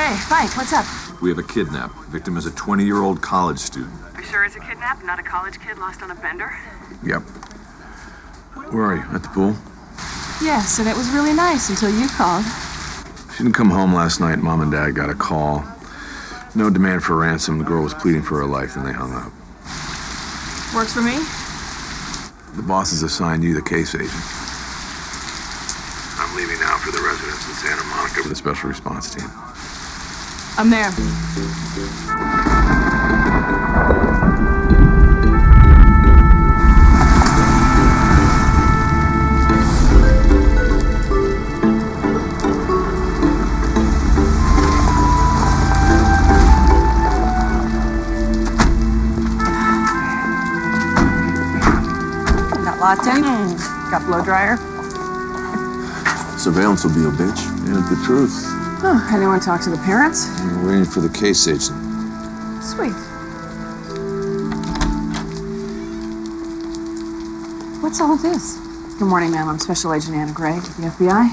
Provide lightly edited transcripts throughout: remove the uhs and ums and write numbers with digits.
Hey, Mike, what's up? We have a kidnap. Victim is a 20-year-old college student. Are you sure it's a kidnap, not a college kid lost on a bender? Yep. Where are you? At the pool? Yes, and it was really nice until you called. She didn't come home last night. Mom and Dad got a call. No demand for ransom. The girl was pleading for her life, and they hung up. Works for me. The bosses assigned you the case agent. I'm leaving now for the residence in Santa Monica with the special response team. I'm there. Got latte? Got blow dryer? Surveillance will be a bitch. Ain't it the truth? Oh, anyone talk to the parents? We're waiting for the case agent. Sweet. What's all this? Good morning, ma'am. I'm Special Agent Anna Gray with the FBI.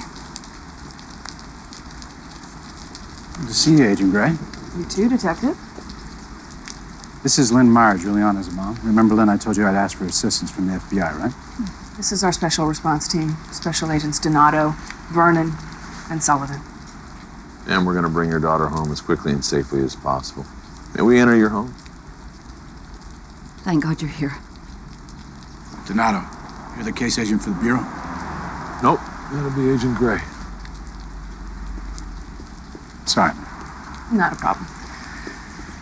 Good to see you, Agent Gray. You too, Detective. This is Lynn Meyer, Juliana's mom. Remember, Lynn, I told you I'd ask for assistance from the FBI, right? This is our special response team. Special Agents Donato, Vernon, and Sullivan. And we're going to bring your daughter home as quickly and safely as possible. May we enter your home? Thank God you're here. Donato, you're the case agent for the Bureau? Nope. That'll be Agent Gray. Sorry. Not a problem.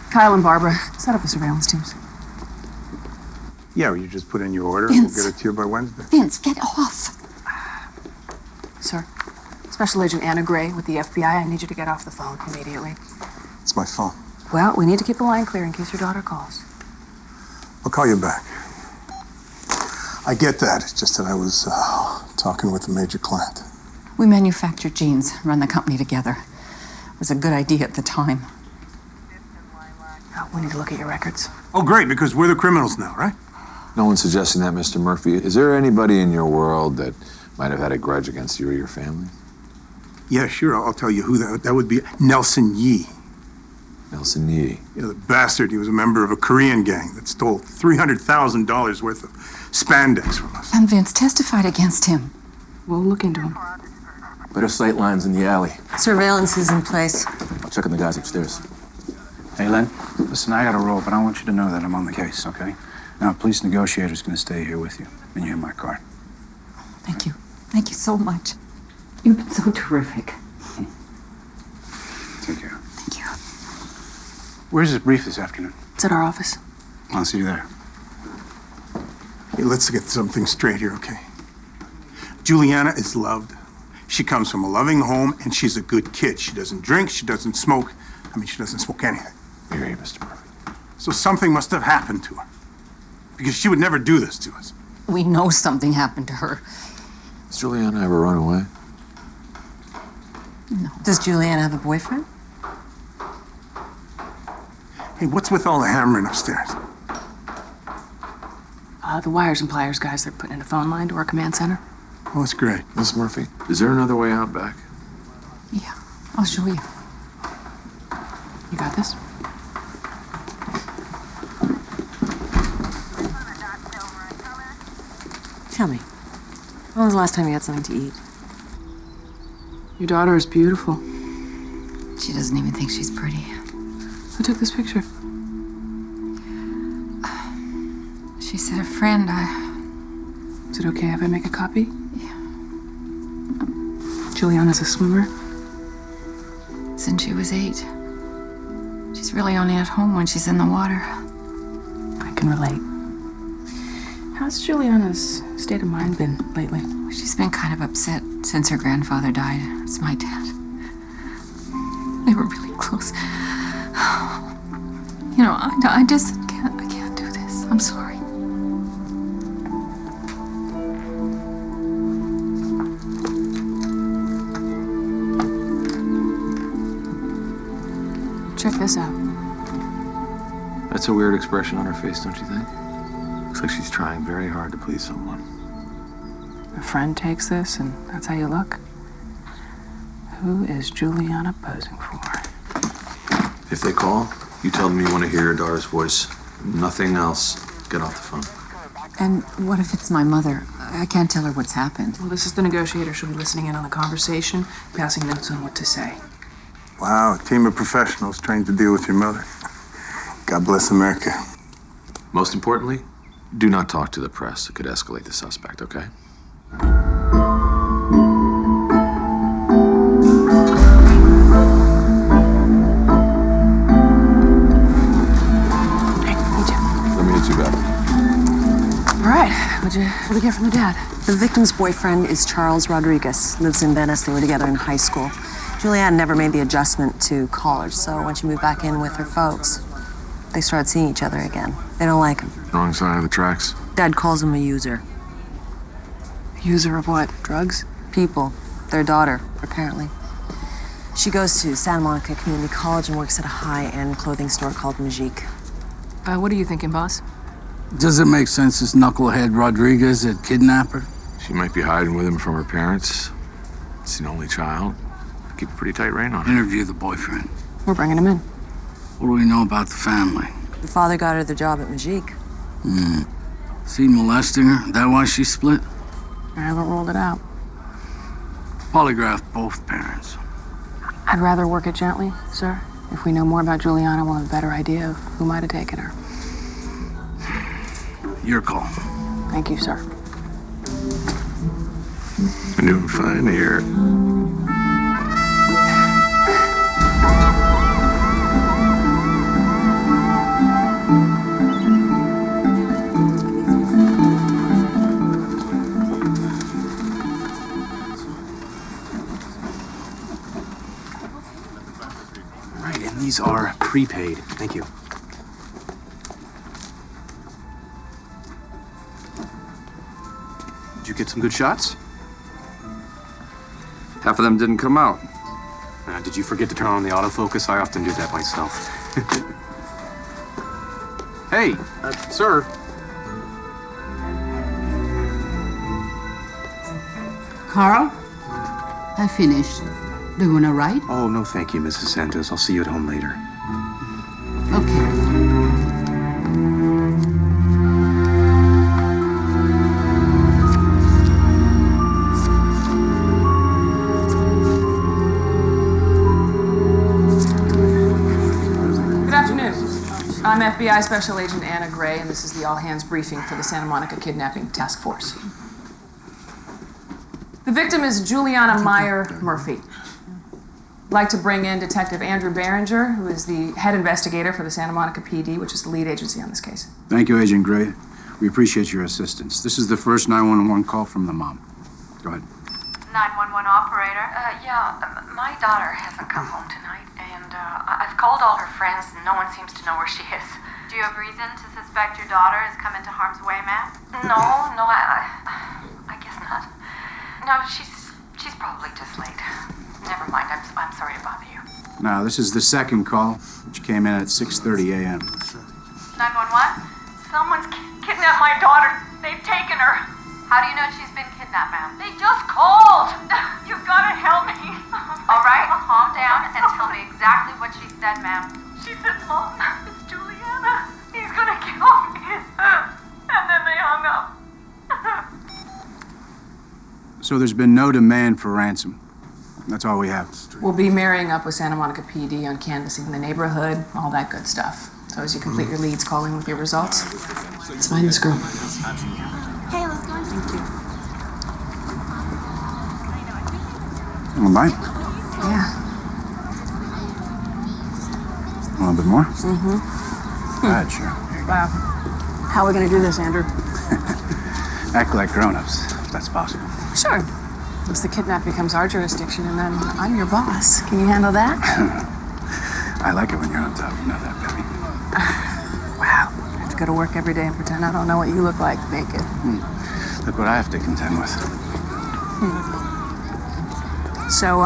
Kyle and Barbara, set up the surveillance teams. Yeah, well, you just put in your order. Vince. We'll get it to you by Wednesday. Vince, get off. Sir, Special Agent Anna Gray with the FBI. I need you to get off the phone immediately. It's my phone. Well, we need to keep the line clear in case your daughter calls. I'll call you back. I get that. It's just that I was talking with a major client. We manufacture jeans, run the company together. It was a good idea at the time. Oh, we need to look at your records. Oh, great, because we're the criminals now, right? No one's suggesting that, Mr. Murphy. Is there anybody in your world that might have had a grudge against you or your family? Yeah, sure. I'll tell you who that would be. Nelson Yee. Nelson Yee. You know, the bastard. He was a member of a Korean gang that stole $300,000 worth of spandex from us. And Vince testified against him. We'll look into him. Better sight lines in the alley. Surveillance is in place. I'll check on the guys upstairs. Hey, Lynn, listen, I gotta roll, but I want you to know that I'm on the case, okay? Now, a police negotiator's gonna stay here with you, and you have my card. Thank you. Thank you so much. You've been so terrific. Take care. Thank you. Where's this brief this afternoon? It's at our office. I'll see you there. Hey, let's get something straight here, okay? Juliana is loved. She comes from a loving home, and she's a good kid. She doesn't drink, she doesn't smoke. I mean, she doesn't smoke anything. I hear you, Mr. Murphy. So something must have happened to her. Because she would never do this to us. We know something happened to her. Has Juliana ever run away? No. Does Julianne have a boyfriend? Hey, what's with all the hammering upstairs? The wires and pliers guys, they're putting in a phone line to our command center. Oh, that's great. Miss Murphy, is there another way out back? Yeah, I'll show you. You got this? Tell me, when was the last time you had something to eat? Your daughter is beautiful. She doesn't even think she's pretty. Who took this picture? She said a friend. Is it okay if I make a copy? Yeah. Juliana's a swimmer. Since she was 8. She's really only at home when she's in the water. I can relate. How's Juliana's state of mind been lately? She's been kind of upset since her grandfather died. It's my dad. They were really close. You know, I just can't do this. I'm sorry. Check this out. That's a weird expression on her face, don't you think? Looks like she's trying very hard to please someone. A friend takes this, and that's how you look? Who is Juliana posing for? If they call, you tell them you want to hear your daughter's voice. Nothing else. Get off the phone. And what if it's my mother? I can't tell her what's happened. Well, this is the negotiator. She'll be listening in on the conversation, passing notes on what to say. Wow, a team of professionals trained to deal with your mother. God bless America. Most importantly, do not talk to the press. It could escalate the suspect, okay? Let me hit you back. All right. What'd you get from the dad? The victim's boyfriend is Charles Rodriguez. Lives in Venice. They were together in high school. Julianne never made the adjustment to college, so when she moved back in with her folks, they started seeing each other again. They don't like him. Wrong side of the tracks. Dad calls him a user. User of what? Drugs? People. Their daughter, apparently. She goes to Santa Monica Community College and works at a high-end clothing store called Magique. What are you thinking, boss? Does it make sense this knucklehead Rodriguez had kidnapped her? She might be hiding with him from her parents. It's an only child. Keep a pretty tight rein on her. Interview the boyfriend. We're bringing him in. What do we know about the family? The father got her the job at Magique. Is he molesting her? That why she split? I haven't ruled it out. Polygraph both parents. I'd rather work it gently, sir. If we know more about Juliana, we'll have a better idea of who might have taken her. Your call. Thank you, sir. I'm doing fine here. Right, and these are prepaid. Thank you. Did you get some good shots? Half of them didn't come out. Did you forget to turn on the autofocus? I often do that myself. Hey, sir. Carl, I finished. Do you want to write? Oh, no, thank you, Mrs. Santos. I'll see you at home later. Okay. Good afternoon. I'm FBI Special Agent Anna Gray, and this is the all-hands briefing for the Santa Monica Kidnapping Task Force. The victim is Juliana Meyer Murphy. I'd like to bring in Detective Andrew Behringer, who is the head investigator for the Santa Monica PD, which is the lead agency on this case. Thank you, Agent Gray. We appreciate your assistance. This is the first 911 call from the mom. Go ahead. 911 operator. My daughter hasn't come home tonight, and I've called all her friends, and no one seems to know where she is. Do you have reason to suspect your daughter has come into harm's way, ma'am? No, I guess not. No, she's probably just late. Never mind. I'm sorry to bother you. Now, this is the second call, which came in at 6:30 a.m. 911? Someone's kidnapped my daughter. They've taken her. How do you know she's been kidnapped, ma'am? They just called. You've got to help me. All right, calm down and tell me exactly what she said, ma'am. She said, Mom, it's Juliana. He's gonna kill me. And then they hung up. So there's been no demand for ransom. That's all we have. We'll be marrying up with Santa Monica PD on canvassing the neighborhood, all that good stuff. So as you complete your leads, call in with your results. Let's find this girl. Hey, let's go. Thank you. All right. Yeah. A little bit more? Mm-hmm. Go ahead, sure. Here you go. Wow. How are we going to do this, Andrew? Act like grown-ups, if that's possible. Sure. Once the kidnap becomes our jurisdiction, and then I'm your boss. Can you handle that? I like it when you're on top. You know that, baby. Wow. I have to go to work every day and pretend I don't know what you look like naked. Look what I have to contend with. So,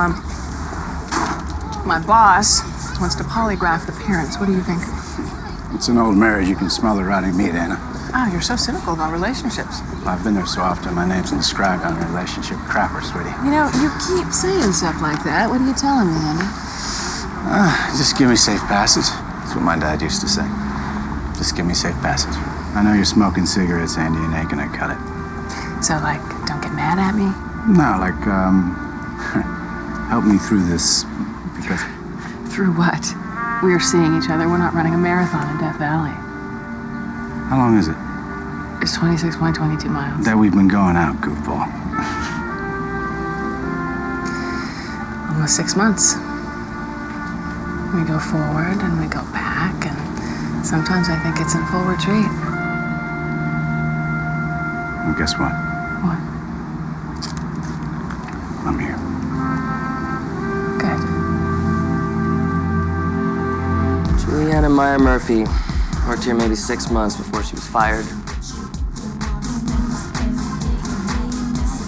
my boss wants to polygraph the parents. What do you think? It's an old marriage. You can smell the rotting meat, Anna. Oh, you're so cynical about relationships. I've been there so often, my name's inscribed on a relationship crapper, sweetie. You know, you keep saying stuff like that. What are you telling me, Andy? Just give me safe passage. That's what my dad used to say. Just give me safe passage. I know you're smoking cigarettes, Andy, and ain't gonna cut it. So, like, don't get mad at me? No, like, help me through this, because... Through what? We are seeing each other. We're not running a marathon in Death Valley. How long is it? It's 26.22 miles. That we've been going out, goofball. Almost 6 months. We go forward and we go back, and sometimes I think it's in full retreat. Well, guess what? What? I'm here. Good. Juliana Meyer Murphy worked here maybe 6 months before she was fired.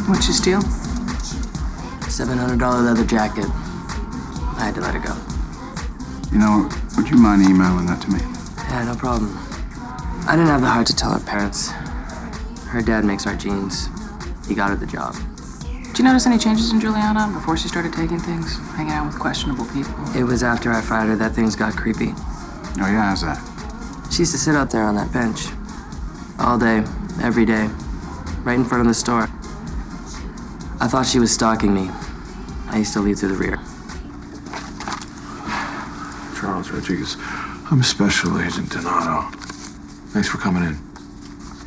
What'd you steal? $700 leather jacket. I had to let her go. You know, would you mind emailing that to me? Yeah, no problem. I didn't have the heart to tell her parents. Her dad makes our jeans. He got her the job. Did you notice any changes in Juliana before she started taking things, hanging out with questionable people? It was after I fired her that things got creepy. Oh, yeah, how's that? She used to sit out there on that bench. All day, every day, right in front of the store. I thought she was stalking me. I used to leave through the rear. Charles Rodriguez. I'm Special Agent Donato. Thanks for coming in.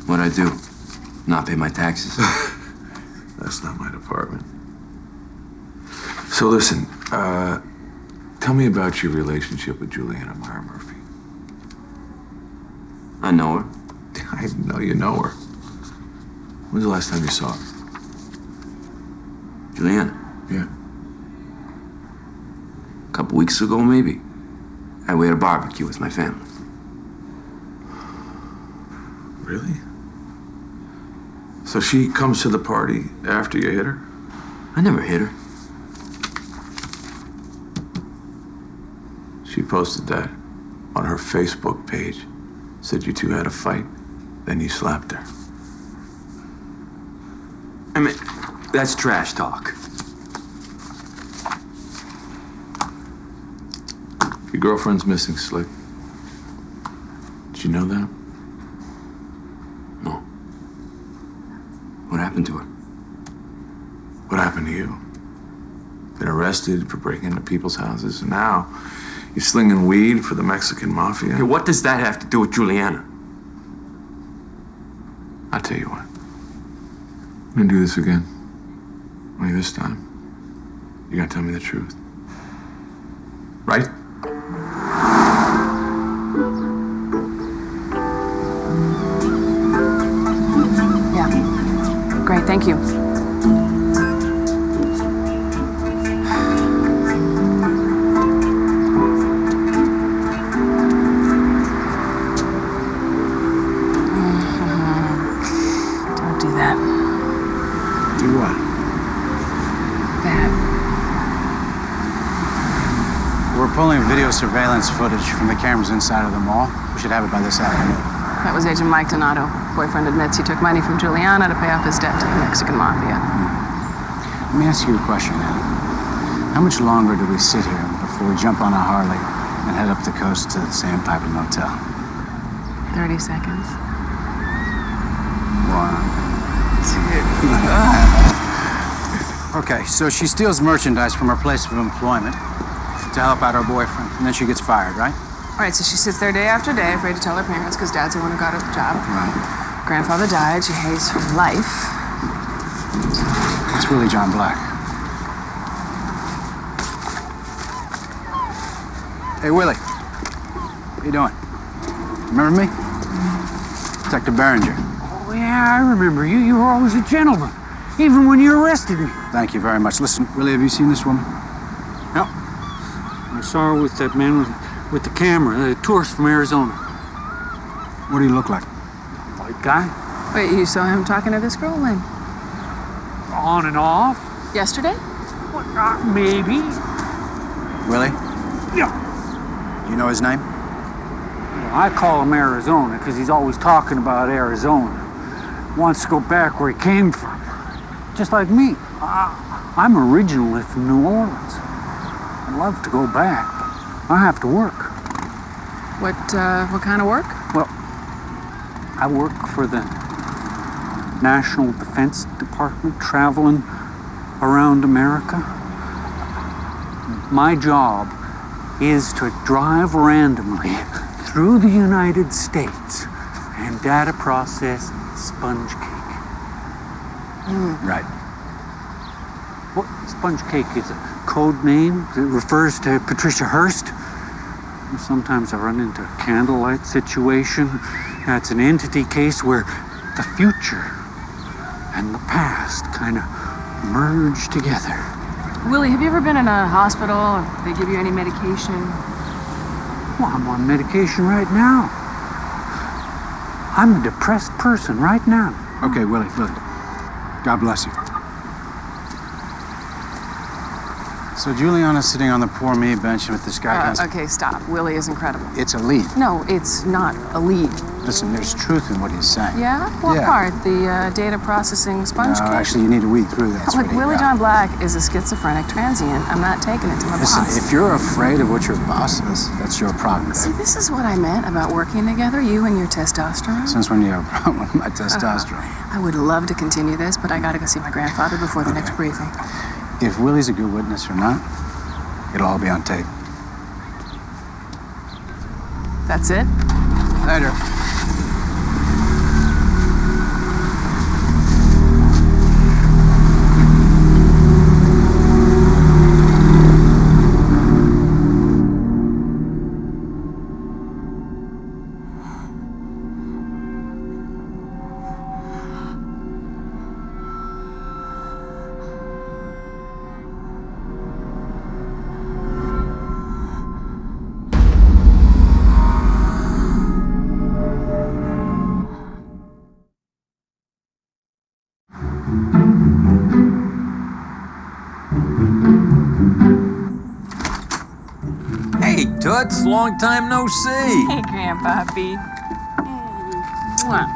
What'd I do? Not pay my taxes? That's not my department. So listen, tell me about your relationship with Juliana Meyer Murphy. I know her. I know you know her. When's the last time you saw her? Juliana? Yeah. A couple weeks ago, maybe. We had a barbecue with my family. Really? So she comes to the party after you hit her? I never hit her. She posted that on her Facebook page. Said you two had a fight, then you slapped her. I mean, that's trash talk. Your girlfriend's missing, Slick. Did you know that? No. What happened to her? What happened to you? Been arrested for breaking into people's houses, and now you're slinging weed for the Mexican mafia? Hey, what does that have to do with Juliana? I'll tell you what. I'm gonna do this again. Only this time, you gotta tell me the truth. Right? Yeah. Great, thank you. Don't do that. Do what? That. We're pulling video surveillance footage from the cameras inside of the mall. We should have it by this afternoon. That was Agent Mike Donato. Boyfriend admits he took money from Juliana to pay off his debt to the Mexican mafia. Let me ask you a question, Annie. How much longer do we sit here before we jump on a Harley and head up the coast to the Sandpiper Motel? 30 seconds. 1, 2. Okay, so she steals merchandise from her place of employment to help out her boyfriend, and then she gets fired, right? All right, so she sits there day after day, afraid to tell her parents because dad's the one who got her the job. Right. Grandfather died. She hates her life. It's really John Black. Hey, Willie. How you doing? Remember me? Detective Berenger. Oh, yeah, I remember you. You were always a gentleman, even when you arrested me. Thank you very much. Listen, Willie, have you seen this woman? Yep. I saw her with that man with the camera, the tourist from Arizona. What do you look like? White guy. Wait, you saw him talking to this girl when? On and off. Yesterday? What, maybe. Willie? Yeah. You know his name? Well, I call him Arizona because he's always talking about Arizona. Wants to go back where he came from. Just like me. I'm originally from New Orleans. I'd love to go back, but I have to work. What kind of work? Well, I work for the National Defense Department, traveling around America. My job is to drive randomly through the United States and data process sponge cake. Right. Well, sponge cake is a code name that refers to Patricia Hearst. Sometimes I run into a candlelight situation. That's an entity case where the future and the past kind of merge together. Willie, have you ever been in a hospital? Or they give you any medication? Well, I'm on medication right now. I'm a depressed person right now. Okay, Willie. God bless you. So Juliana's sitting on the poor me bench with this guy. Okay, stop. Willie is incredible. It's a lead. No, it's not a lead. Listen, there's truth in what he's saying. Yeah? What Yeah. part? The data processing sponge No, cake? actually, you need to weed through that. Look, Willie John Black is a schizophrenic transient. I'm not taking it to my Listen, boss. if you're afraid of what your boss is, that's your problem. See, this is what I meant about working together, you and your testosterone. Since when do you have a problem with my testosterone? I would love to continue this, but I gotta go see my grandfather before the next briefing. If Willie's a good witness or not, it'll all be on tape. That's it? Later. Hey, Toots, long time no see. Hey, Grandpappy. Mwah.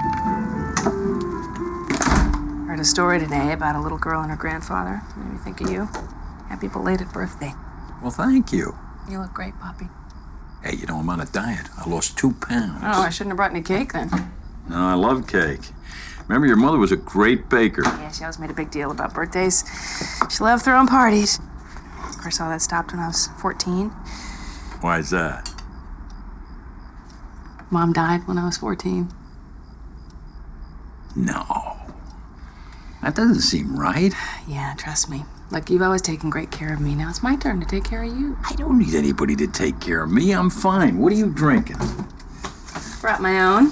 Heard a story today about a little girl and her grandfather. Made me think of you. Happy belated birthday. Well, thank you. You look great, Poppy. Hey, you know, I'm on a diet. I lost 2 pounds. Oh, I shouldn't have brought any cake then. No, I love cake. Remember, your mother was a great baker. Yeah, she always made a big deal about birthdays. She loved throwing parties. Of course, all that stopped when I was 14. Why's that? Mom died when I was 14. No. That doesn't seem right. Yeah, trust me. Look, you've always taken great care of me. Now it's my turn to take care of you. I don't need anybody to take care of me. I'm fine. What are you drinking? Brought my own.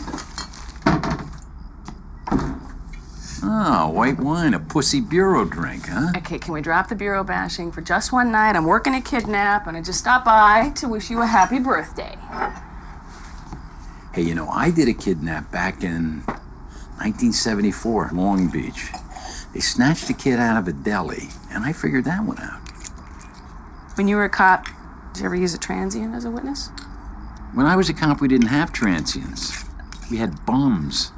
Oh, white wine, a pussy bureau drink, huh? Okay, can we drop the bureau bashing for just one night? I'm working a kidnap, and I just stopped by to wish you a happy birthday. Hey, you know, I did a kidnap back in 1974, Long Beach. They snatched a kid out of a deli, and I figured that one out. When you were a cop, did you ever use a transient as a witness? When I was a cop, we didn't have transients. We had bums.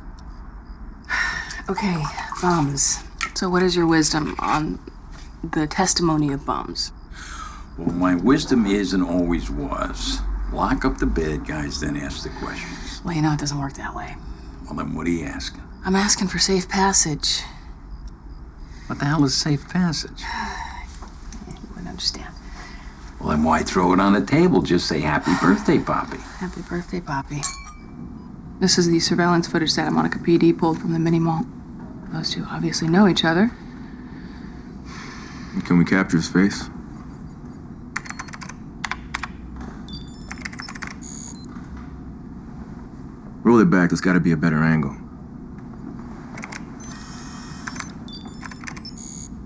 Okay, bums. So what is your wisdom on the testimony of bums? Well, my wisdom is and always was, lock up the bad guys, then ask the questions. Well, you know it doesn't work that way. Well, then what are you asking? I'm asking for safe passage. What the hell is safe passage? You wouldn't understand. Well, then why throw it on the table? Just say, happy birthday, Poppy. Happy birthday, Poppy. This is the surveillance footage Santa Monica PD pulled from the mini mall. Those two obviously know each other. Can we capture his face? Roll it back. There's got to be a better angle.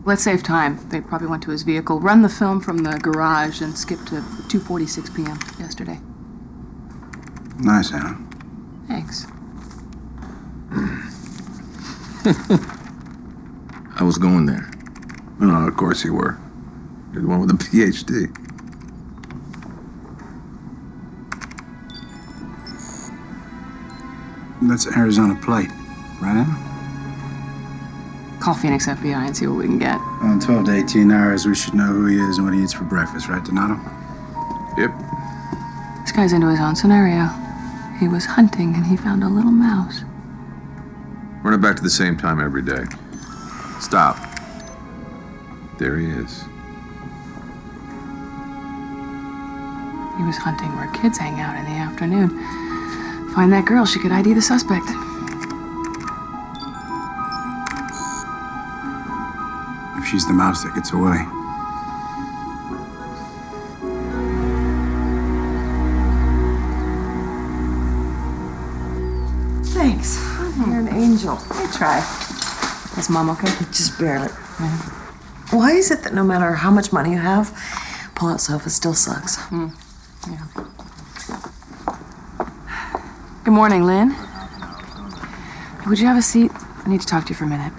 Let's save time. They probably went to his vehicle. Run the film from the garage and skip to 2:46 p.m. yesterday. Nice, Anna. Thanks. I was going there. No, of course you were. You're the one with the PhD. That's Arizona plate, right, Anna? Call Phoenix FBI and see what we can get. Well, in 12 to 18 hours, we should know who he is and what he eats for breakfast, right, Donato? Yep. guy's into his own scenario. He was hunting and he found a little mouse. Run it back to the same time every day. Stop. There he is. He was hunting where kids hang out in the afternoon. Find that girl, she could ID the suspect. If she's the mouse that gets away. Thanks. You're an angel. I try. Is Mom okay? Just barely. Why is it that no matter how much money you have, pull-out sofa still sucks? Yeah. Good morning, Lynn. Would you have a seat? I need to talk to you for a minute.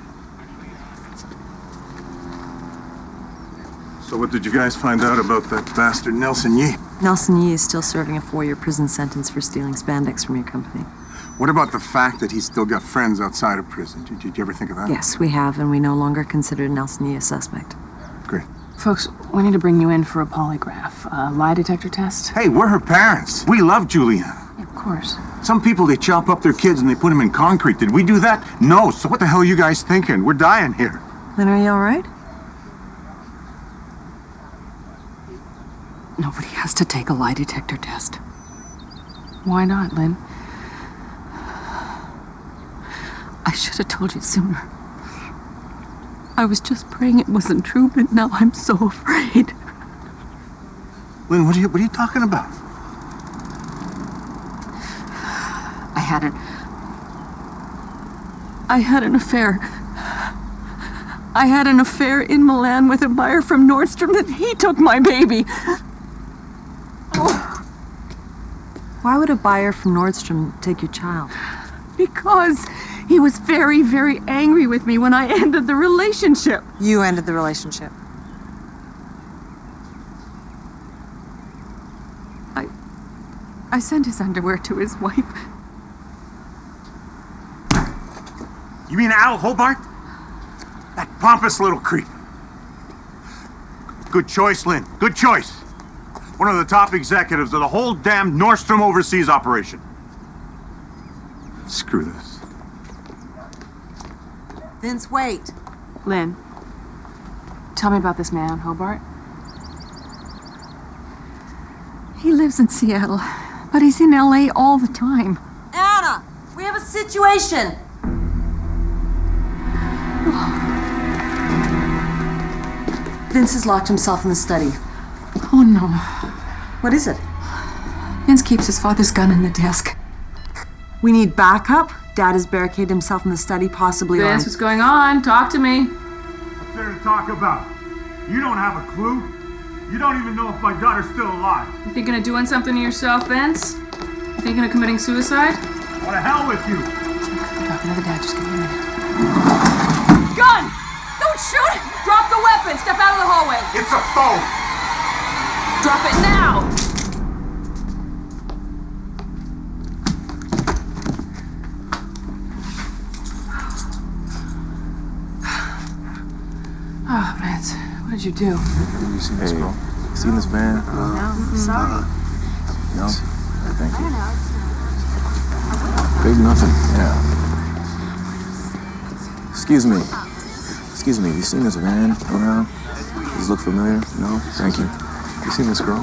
So what did you guys find out about that bastard Nelson Yee? Nelson Yee is still serving a 4-year prison sentence for stealing spandex from your company. What about the fact that he's still got friends outside of prison? Did you ever think of that? Yes, we have, and we no longer consider Nelson Yee a suspect. Great. Folks, we need to bring you in for a polygraph, a lie detector test. Hey, we're her parents. We love Juliana. Yeah, of course. Some people, they chop up their kids and they put them in concrete. Did we do that? No. So what the hell are you guys thinking? We're dying here. Lynn, are you all right? Nobody has to take a lie detector test. Why not, Lynn? I should have told you sooner. I was just praying it wasn't true, but now I'm so afraid. Lynn, what are you talking about? I had an affair. I had an affair in Milan with a buyer from Nordstrom, and he took my baby. Why would a buyer from Nordstrom take your child? Because he was very, very angry with me when I ended the relationship. You ended the relationship. I sent his underwear to his wife. You mean Al Hobart? That pompous little creep. Good choice, Lynn. Good choice. One of the top executives of the whole damn Nordstrom overseas operation. Screw this. Vince, wait. Lynn, tell me about this man, Hobart. He lives in Seattle, but he's in LA all the time. Anna, we have a situation. Vince has locked himself in the study. Oh no. What is it? Vince keeps his father's gun in the desk. We need backup. Dad has barricaded himself in the study, possibly Vince, armed. what's going on? Talk to me. What's there to talk about? You don't have a clue. You don't even know if my daughter's still alive. You thinking of doing something to yourself, Vince? Thinking of committing suicide? What the hell with you? I'm talking to the dad. Just give me a minute. Gun! Don't shoot! Drop the weapon! Step out of the hallway! It's a phone! Drop it now! Oh, Vince, what did you do? Have you seen this girl? Seen this van? No, sorry. No? Thank you. Big nothing. Yeah. Excuse me. Excuse me, have you seen this van around? Does this look familiar? No? Thank you. You seen this girl?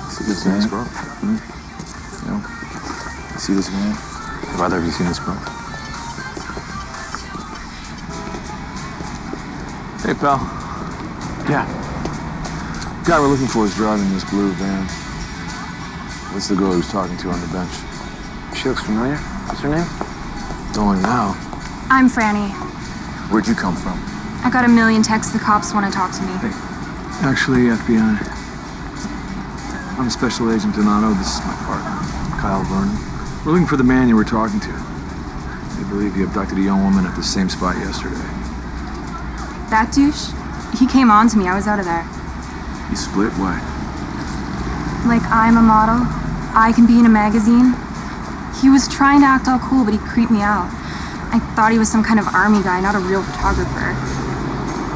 See this van? No? You see this van? Have either of you seen this girl? Hey, pal. Yeah. The guy we're looking for is driving this blue van. What's the girl he was talking to on the bench? She looks familiar. What's her name? Don't now. I'm Franny. Where'd you come from? I got a million texts the cops want to talk to me. Hey. Actually, FBI. I'm a special agent in Otto. This is my partner, Kyle Vernon. We're looking for the man you were talking to. They believe you abducted a young woman at the same spot yesterday. That douche? He came on to me. I was out of there. You split? Why? Like, I'm a model. I can be in a magazine. He was trying to act all cool, but he creeped me out. I thought he was some kind of army guy, not a real photographer.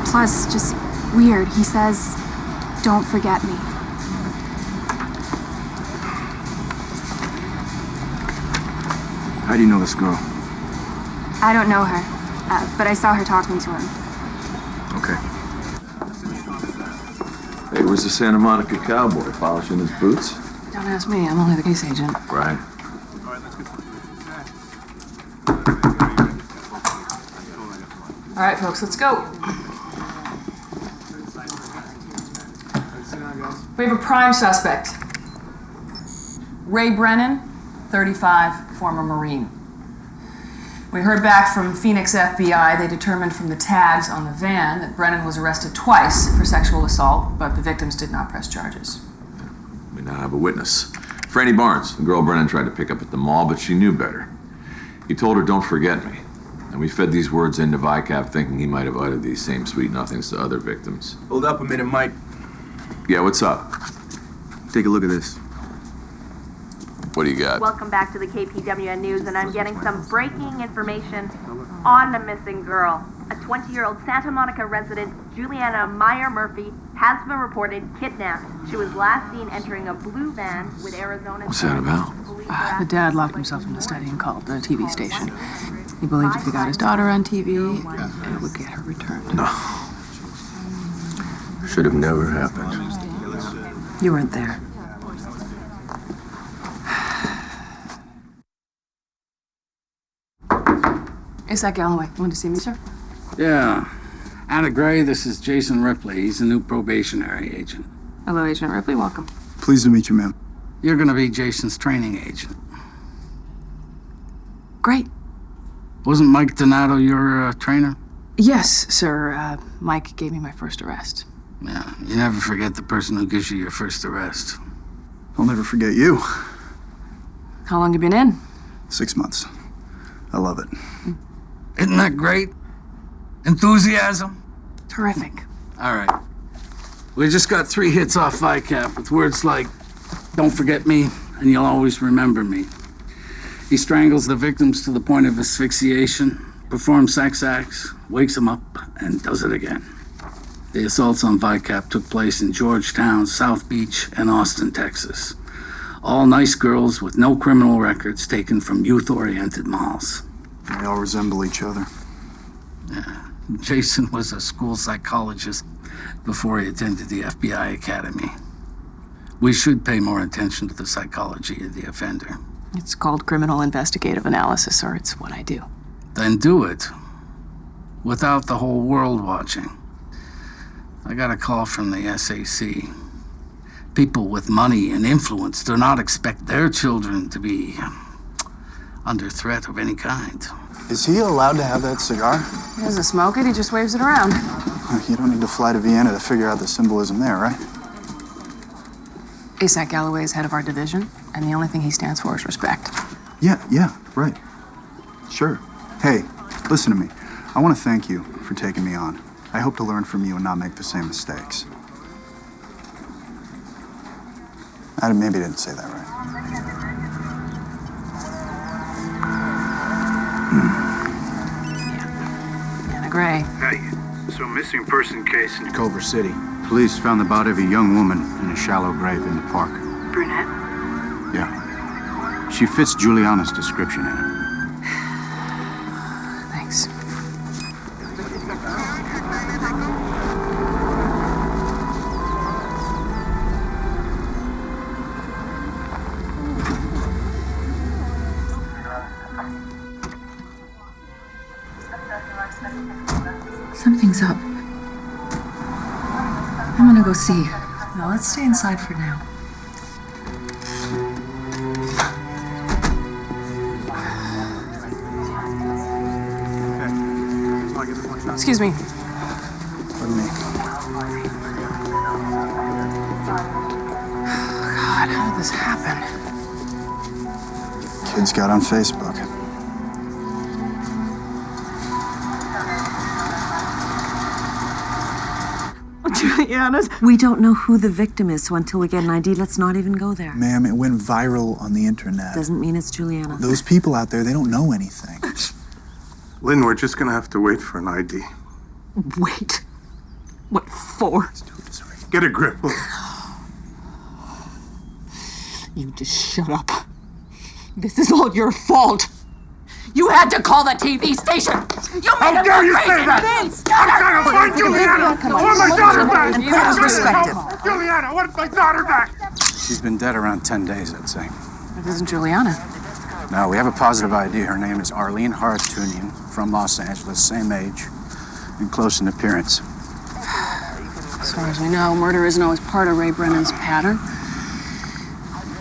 Plus, just weird. He says, "Don't forget me." How do you know this girl? I don't know her, but I saw her talking to him. Okay. Hey, where's the Santa Monica cowboy polishing his boots? Don't ask me, I'm only the case agent. Right. All right, folks, let's go. We have a prime suspect. Ray Brennan, 35, former Marine. We heard back from Phoenix FBI. They determined from the tags on the van that Brennan was arrested twice for sexual assault, but the victims did not press charges. We now have a witness. Franny Barnes, the girl Brennan tried to pick up at the mall, but she knew better. He told her, "Don't forget me." And we fed these words into VICAP thinking he might have uttered these same sweet nothings to other victims. Hold up a minute, Mike. Yeah, what's up? Take a look at this. What do you got? Welcome back to the KPWN News, and I'm getting some breaking information on a missing girl. A 20-year-old Santa Monica resident, Juliana Meyer Murphy, has been reported kidnapped. She was last seen entering a blue van with Arizona. What's that about? The dad locked himself in the study and called the TV station. He believed if he got his daughter on TV, it would get her returned. No. Should have never happened. You weren't there. Is that Galloway? Want to see me, sir? Yeah. Anna Gray, this is Jason Ripley. He's the new probationary agent. Hello, Agent Ripley. Welcome. Pleased to meet you, ma'am. You're gonna be Jason's training agent. Great. Wasn't Mike Donato your trainer? Yes, sir. Mike gave me my first arrest. Yeah, you never forget the person who gives you your first arrest. I'll never forget you. How long you been in? 6 months. I love it. Isn't that great? Enthusiasm? Terrific. All right. We just got 3 hits off VICAP with words like, "Don't forget me, and you'll always remember me." He strangles the victims to the point of asphyxiation, performs sex acts, wakes them up, and does it again. The assaults on VICAP took place in Georgetown, South Beach, and Austin, Texas. All nice girls with no criminal records taken from youth-oriented malls. They all resemble each other. Yeah. Jason was a school psychologist before he attended the FBI Academy. We should pay more attention to the psychology of the offender. It's called criminal investigative analysis, or it's what I do. Then do it. Without the whole world watching. I got a call from the SAC. People with money and influence do not expect their children to be under threat of any kind. Is he allowed to have that cigar? He doesn't smoke it, he just waves it around. You don't need to fly to Vienna to figure out the symbolism there, right? ASAC Galloway is head of our division, and the only thing he stands for is respect. Yeah, right. Sure. Hey, listen to me. I want to thank you for taking me on. I hope to learn from you and not make the same mistakes. I maybe didn't say that right. Anna Gray. Hey, so missing person case in Culver City. Police found the body of a young woman in a shallow grave in the park. Brunette? Yeah. She fits Juliana's description in it. Thanks. Something's up. I'm gonna go see. No, let's stay inside for now. Excuse me. Pardon me. God, how did this happen? Kids got on Facebook. Juliana's. We don't know who the victim is, so until we get an ID, let's not even go there. Ma'am, it went viral on the internet. Doesn't mean it's Juliana. Those people out there, they don't know anything. Lynn, we're just gonna have to wait for an ID. Wait. What for? Get a grip. You just shut up. This is all your fault. You had to call the TV station! You made How it dare look you crazy! say that? I'm trying to find Juliana! I want my daughter back! And put it into perspective. Juliana, I want my daughter back! She's been dead around 10 days, I'd say. It isn't Juliana. No, we have a positive ID. Her name is Arlene Hartunian, from Los Angeles, same age, and close in appearance. As far as we know, murder isn't always part of Ray Brennan's pattern.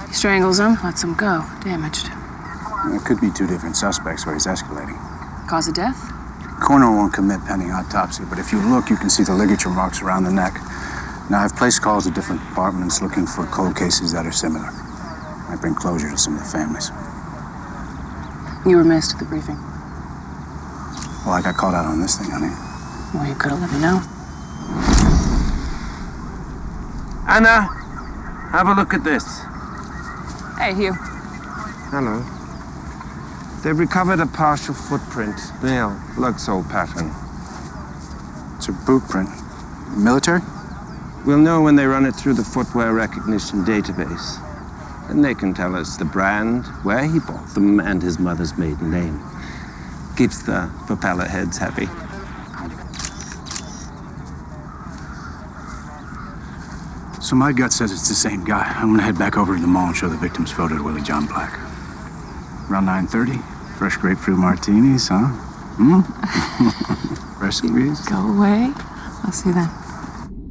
He strangles him, lets him go, damaged. There could be two different suspects where he's escalating. Cause of death? Coroner won't commit pending autopsy, but if you look, you can see the ligature marks around the neck. Now, I've placed calls to different departments looking for cold cases that are similar. Might bring closure to some of the families. You were missed at the briefing. Well, I got called out on this thing, honey. Well, you could have let me know. Anna, have a look at this. Hey, Hugh. Hello. They've recovered a partial footprint. Male, lug sole pattern. It's a boot print. Military? We'll know when they run it through the footwear recognition database. And they can tell us the brand, where he bought them, and his mother's maiden name. Keeps the propeller heads happy. So my gut says it's the same guy. I'm gonna head back over to the mall and show the victim's photo to Willie John Black. Around 9:30, fresh grapefruit martinis, huh? Fresh squeeze? Go away. I'll see you then.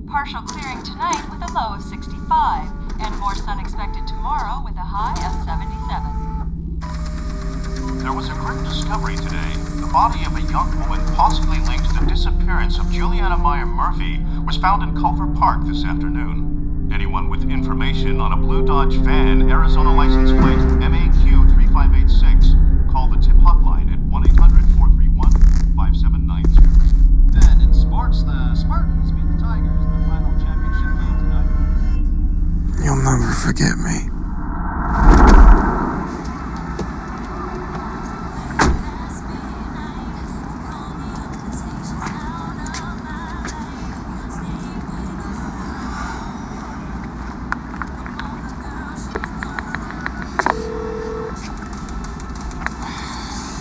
Partial clearing tonight with a low of 65, and more sun expected tomorrow with a high of 77. There was a grim discovery today. The body of a young woman possibly linked to the disappearance of Juliana Meyer Murphy was found in Culver Park this afternoon. Anyone with information on a blue Dodge van, Arizona license plate MAQ 3586, call the tip hotline at 1-800-431-5790. And in sports, the Spartans beat the Tigers in the final championship game tonight. You'll never forget me.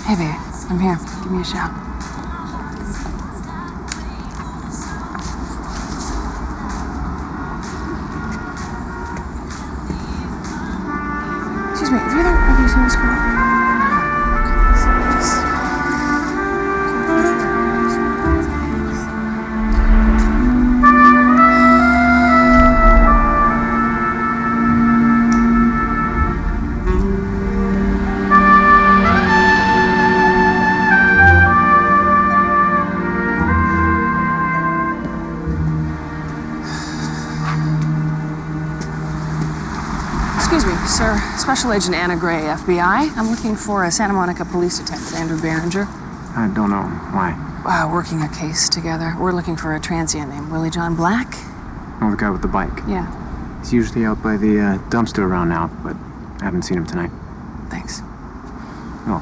Hey, baby. I'm here. Give me a shout. Excuse me, have you seen this girl? Excuse me, sir. Special Agent Anna Gray, FBI. I'm looking for a Santa Monica police detective, Andrew Behringer. I don't know. Why? Working a case together. We're looking for a transient named Willie John Black. Oh, the guy with the bike. Yeah. He's usually out by the dumpster around now, but I haven't seen him tonight. Thanks. Oh.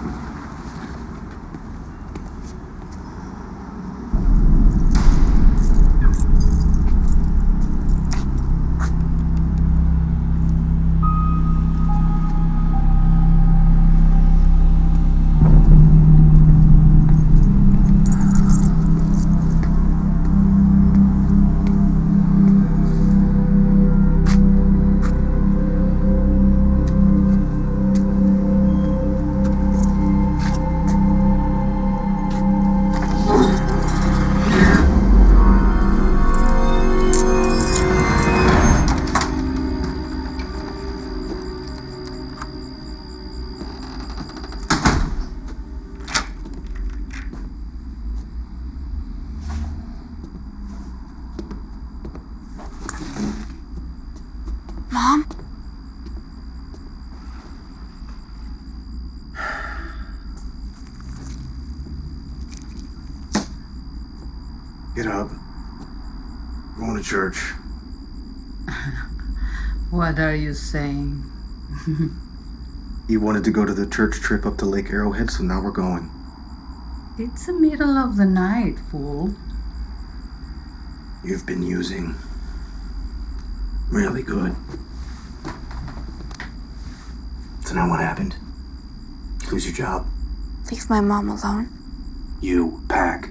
Mom? Get up. We're going to church. What are you saying? You wanted to go to the church trip up to Lake Arrowhead, so now we're going. It's the middle of the night, fool. You've been using. Really good. So now what happened? You lose your job? leave my mom alone. You pack.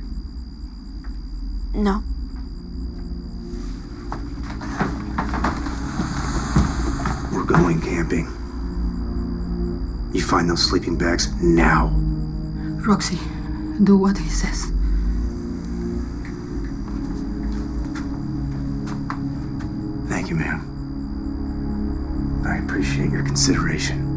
No. We're going camping. You find those sleeping bags now. Roxy, do what he says. Thank you, ma'am. I appreciate your consideration.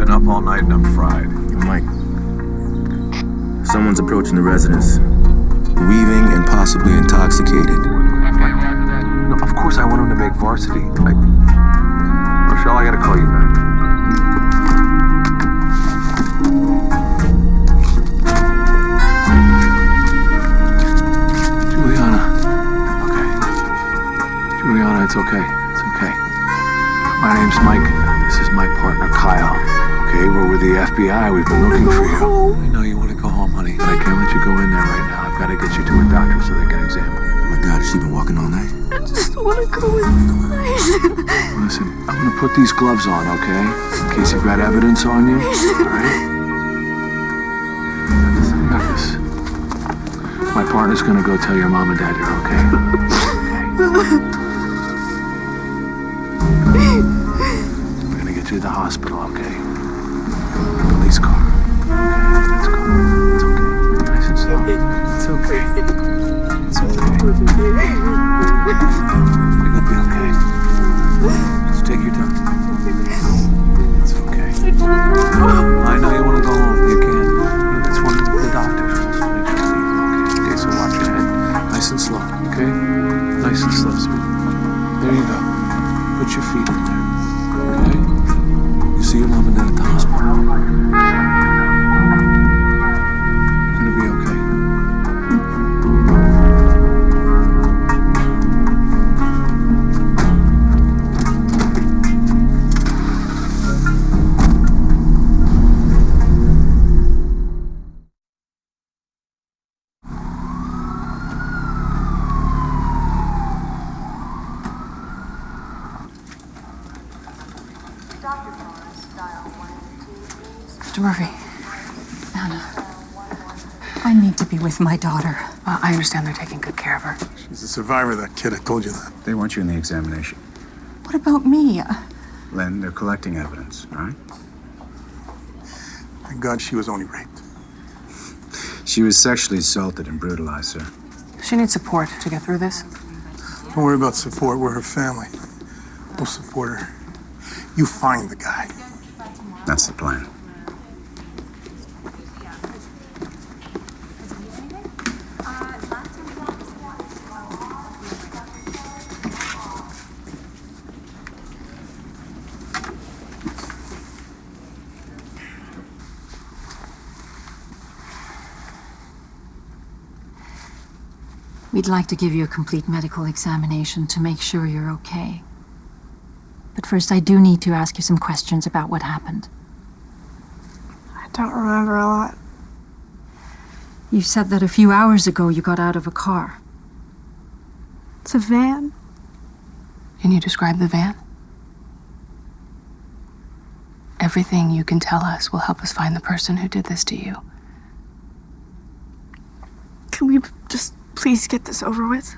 Up all night and I'm fried. Mike, someone's approaching the residence, weaving and possibly intoxicated. No, of course I want him to make varsity. Rochelle, I gotta call you back. Juliana, it's okay. It's okay. My name's Mike. This is my partner, Kyle. Okay, we're with the FBI. We've been looking for you. I know you want to go home, honey, but I can't let you go in there right now. I've got to get you to a doctor so they can examine. Oh my God, has she been walking all night? I just want to go inside. Listen, I'm going to put these gloves on, okay? In case you've got evidence on you. All right? I got this. My partner's going to go tell your mom and dad you're okay. We're going to get you to the hospital, okay? Police car. Okay, let's go. It's okay. Nice and slow. It's okay. It's okay. You're gonna be okay. Just take your time. It's okay. I know you want to go home. You can. That's one of the doctors. Just make sure you leave. Okay. Okay, so watch your head. Nice and slow. Okay? Nice and slow, sweet. There you go. Put your feet in there. Okay? You see your mom and dad at the hospital. You're gonna be okay. Mr. Murphy. Anna. I need to be with my daughter. I understand they're taking good care of her. She's a survivor, that kid. I told you that. They want you in the examination. What about me? Len, they're collecting evidence, all right? Thank God she was only raped. She was sexually assaulted and brutalized, sir. She needs support to get through this. Don't worry about support. We're her family. We'll support her. You find the guy. That's the plan. We'd like to give you a complete medical examination to make sure you're okay. But first, I do need to ask you some questions about what happened. I don't remember a lot. You said that a few hours ago you got out of a car. It's a van. Can you describe the van? Everything you can tell us will help us find the person who did this to you. Can we just please get this over with?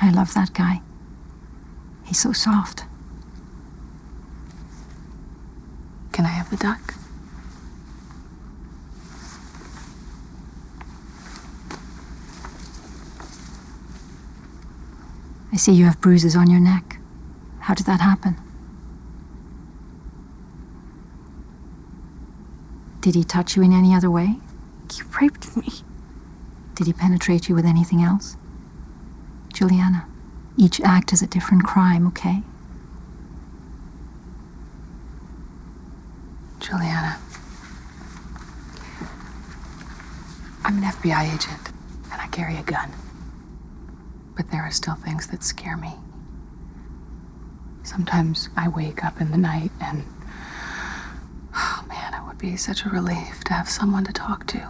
I love that guy. He's so soft. Can I have the duck? I see you have bruises on your neck. How did that happen? Did he touch you in any other way? He raped me. Did he penetrate you with anything else? Juliana, each act is a different crime, okay? Juliana, I'm an FBI agent, and I carry a gun. But there are still things that scare me. Sometimes I wake up in the night and, oh man, it would be such a relief to have someone to talk to.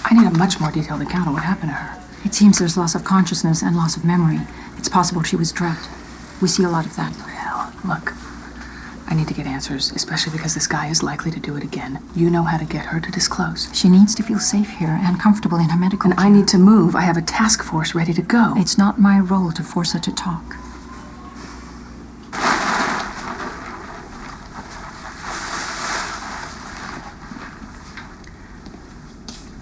I need a much more detailed account of what happened to her. It seems there's loss of consciousness and loss of memory. It's possible she was drugged. We see a lot of that. Hell, look, I need to get answers, especially because this guy is likely to do it again. You know how to get her to disclose. She needs to feel safe here and comfortable in her medical And care. I need to move. I have a task force ready to go. It's not my role to force her to talk.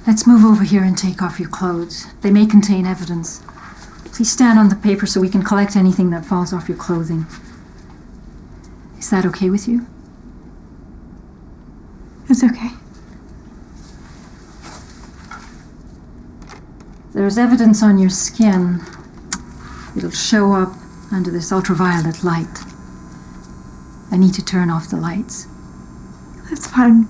Let's move over here and take off your clothes. They may contain evidence. Please stand on the paper so we can collect anything that falls off your clothing. Is that okay with you? It's okay. There's evidence on your skin. It'll show up under this ultraviolet light. I need to turn off the lights. That's fine.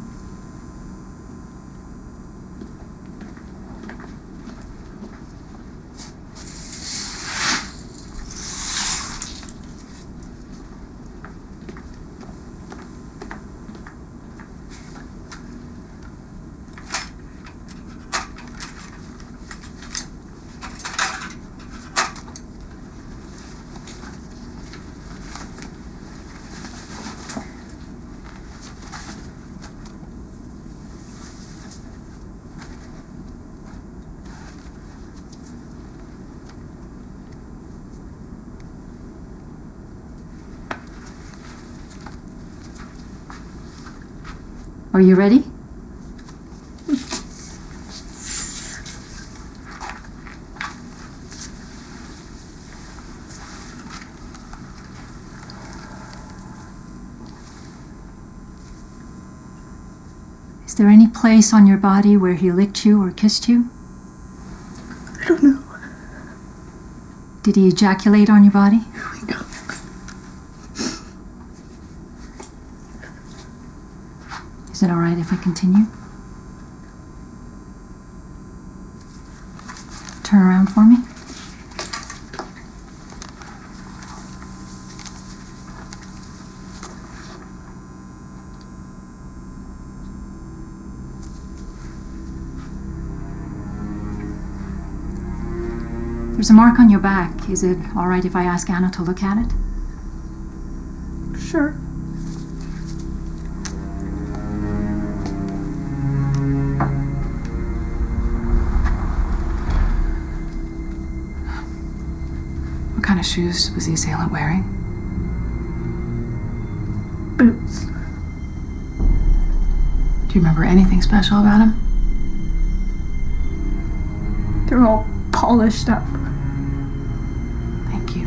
Are you ready? Is there any place on your body where he licked you or kissed you? I don't know. Did he ejaculate on your body? No. Is it all right if I continue? Turn around for me. There's a mark on your back. Is it all right if I ask Anna to look at it? Sure. What kind of shoes was the assailant wearing? Boots. Do you remember anything special about him? They're all polished up. Thank you.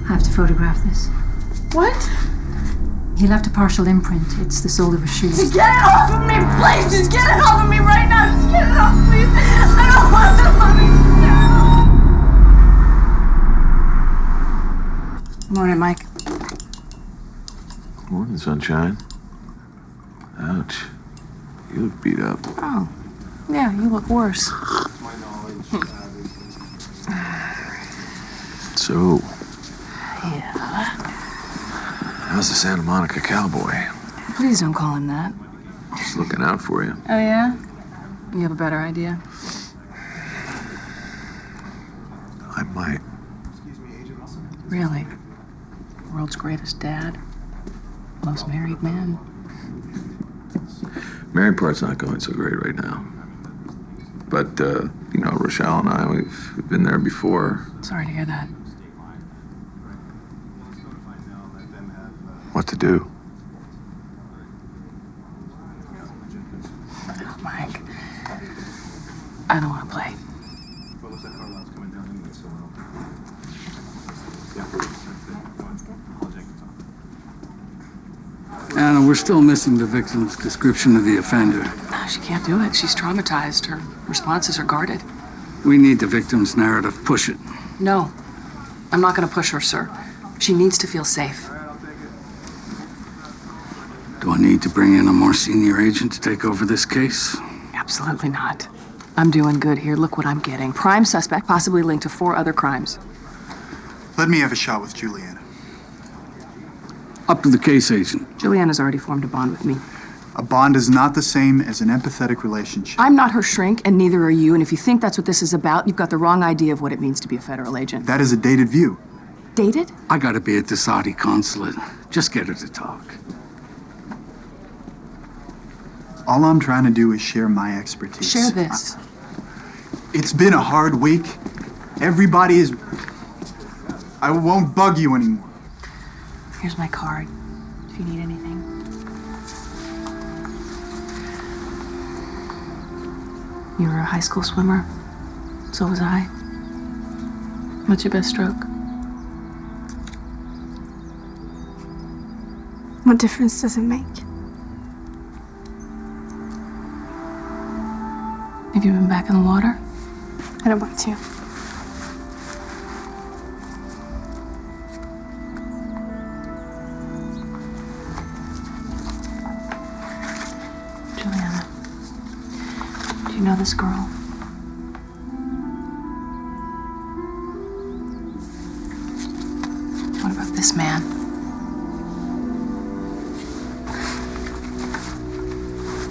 I have to photograph this. What? He left a partial imprint. It's the sole of a shoe. Just get it off of me, please! Just get it off of me right now! Just get it off, please! I don't want the money! Morning, Mike. Morning, sunshine. Ouch. You look beat up. Oh, yeah, you look worse. So, Yeah. how's the Santa Monica cowboy? Please don't call him that. Just looking out for you. Oh, yeah? You have a better idea? I might. Really? World's greatest dad? Most married man? Married part's not going so great right now. But, you know, Rochelle and I, we've been there before. Sorry to hear that. What to do? Mike, I don't want to play. We're still missing the victim's description of the offender. No, she can't do it. She's traumatized. Her responses are guarded. We need the victim's narrative. Push it. No, I'm not going to push her, sir. She needs to feel safe. Do I need to bring in a more senior agent to take over this case? Absolutely not. I'm doing good here. Look what I'm getting. Prime suspect, possibly linked to 4 other crimes. Let me have a shot with Juliana. Up to the case, agent. Juliana's already formed a bond with me. A bond is not the same as an empathetic relationship. I'm not her shrink, and neither are you. And if you think that's what this is about, you've got the wrong idea of what it means to be a federal agent. That is a dated view. Dated? I gotta be at the Saudi consulate. Just get her to talk. All I'm trying to do is share my expertise. Share this. It's been a hard week. Everybody is... I won't bug you anymore. Here's my card, if you need anything. You were a high school swimmer. So was I. What's your best stroke? What difference does it make? Have you been back in the water? I don't want to. Juliana, do you know this girl? What about this man?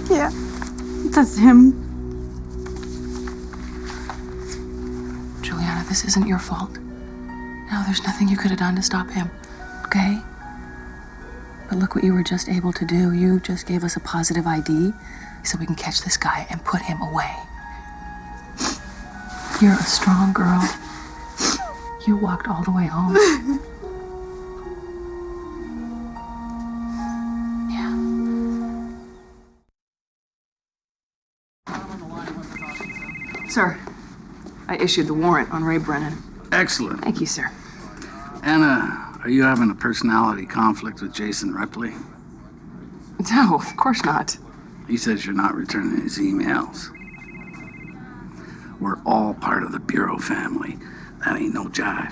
Yeah, that's him. Juliana, this isn't your fault. No, there's nothing you could have done to stop him, okay? But look what you were just able to do. You just gave us a positive ID so we can catch this guy and put him away. You're a strong girl. You walked all the way home. Sir, I issued the warrant on Ray Brennan. Excellent. Thank you, sir. Anna, are you having a personality conflict with Jason Ripley? No, of course not. He says you're not returning his emails. We're all part of the Bureau family. That ain't no jive.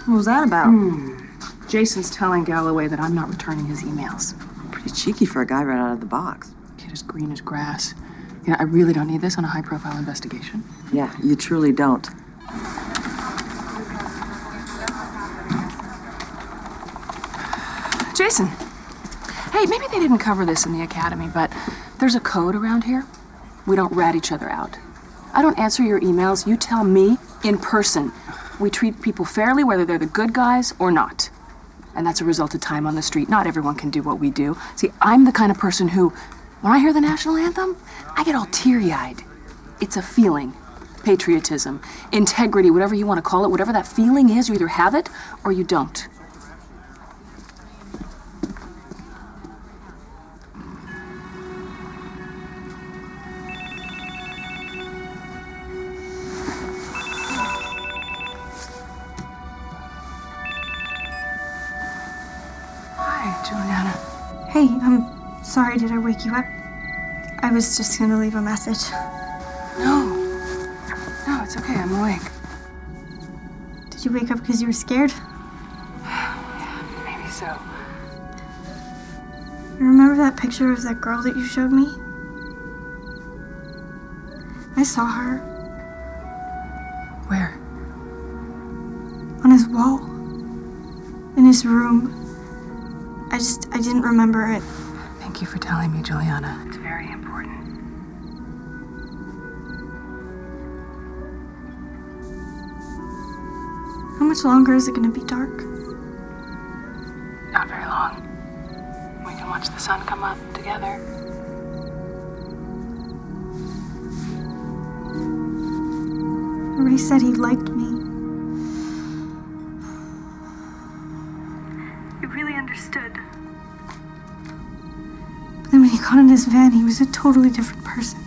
What was that about? Jason's telling Galloway that I'm not returning his emails. Pretty cheeky for a guy right out of the box. Kid is green as grass. You know, I really don't need this on a high-profile investigation. Yeah, you truly don't. Jason. Hey, maybe they didn't cover this in the academy, but there's a code around here. We don't rat each other out. I don't answer your emails. You tell me in person. We treat people fairly, whether they're the good guys or not. And that's a result of time on the street. Not everyone can do what we do. See, I'm the kind of person who, when I hear the national anthem, I get all teary-eyed. It's a feeling. Patriotism, integrity, whatever you want to call it, whatever that feeling is, you either have it or you don't. Juliana. Hey, I'm sorry, did I wake you up? I was just gonna leave a message. No, it's okay, I'm awake. Did you wake up because you were scared? Maybe so. You remember that picture of that girl that you showed me? I saw her. Where? On his wall. In his room. I didn't remember it. Thank you for telling me, Juliana. It's very important. How much longer is it gonna be dark? Not very long. We can watch the sun come up together. Ray said he liked me. He really understood. But then when he got in his van, he was a totally different person.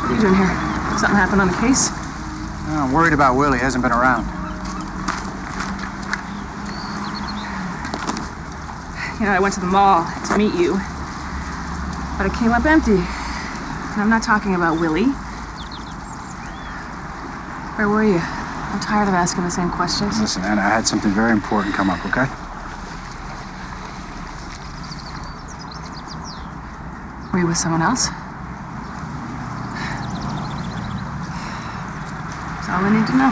What are you doing here? Something happened on the case? I'm worried about Willie. He hasn't been around. You know, I went to the mall to meet you, but it came up empty. And I'm not talking about Willie. Where were you? I'm tired of asking the same questions. Listen, Anna, I had something very important come up, okay? Were you with someone else? That's all I need to know.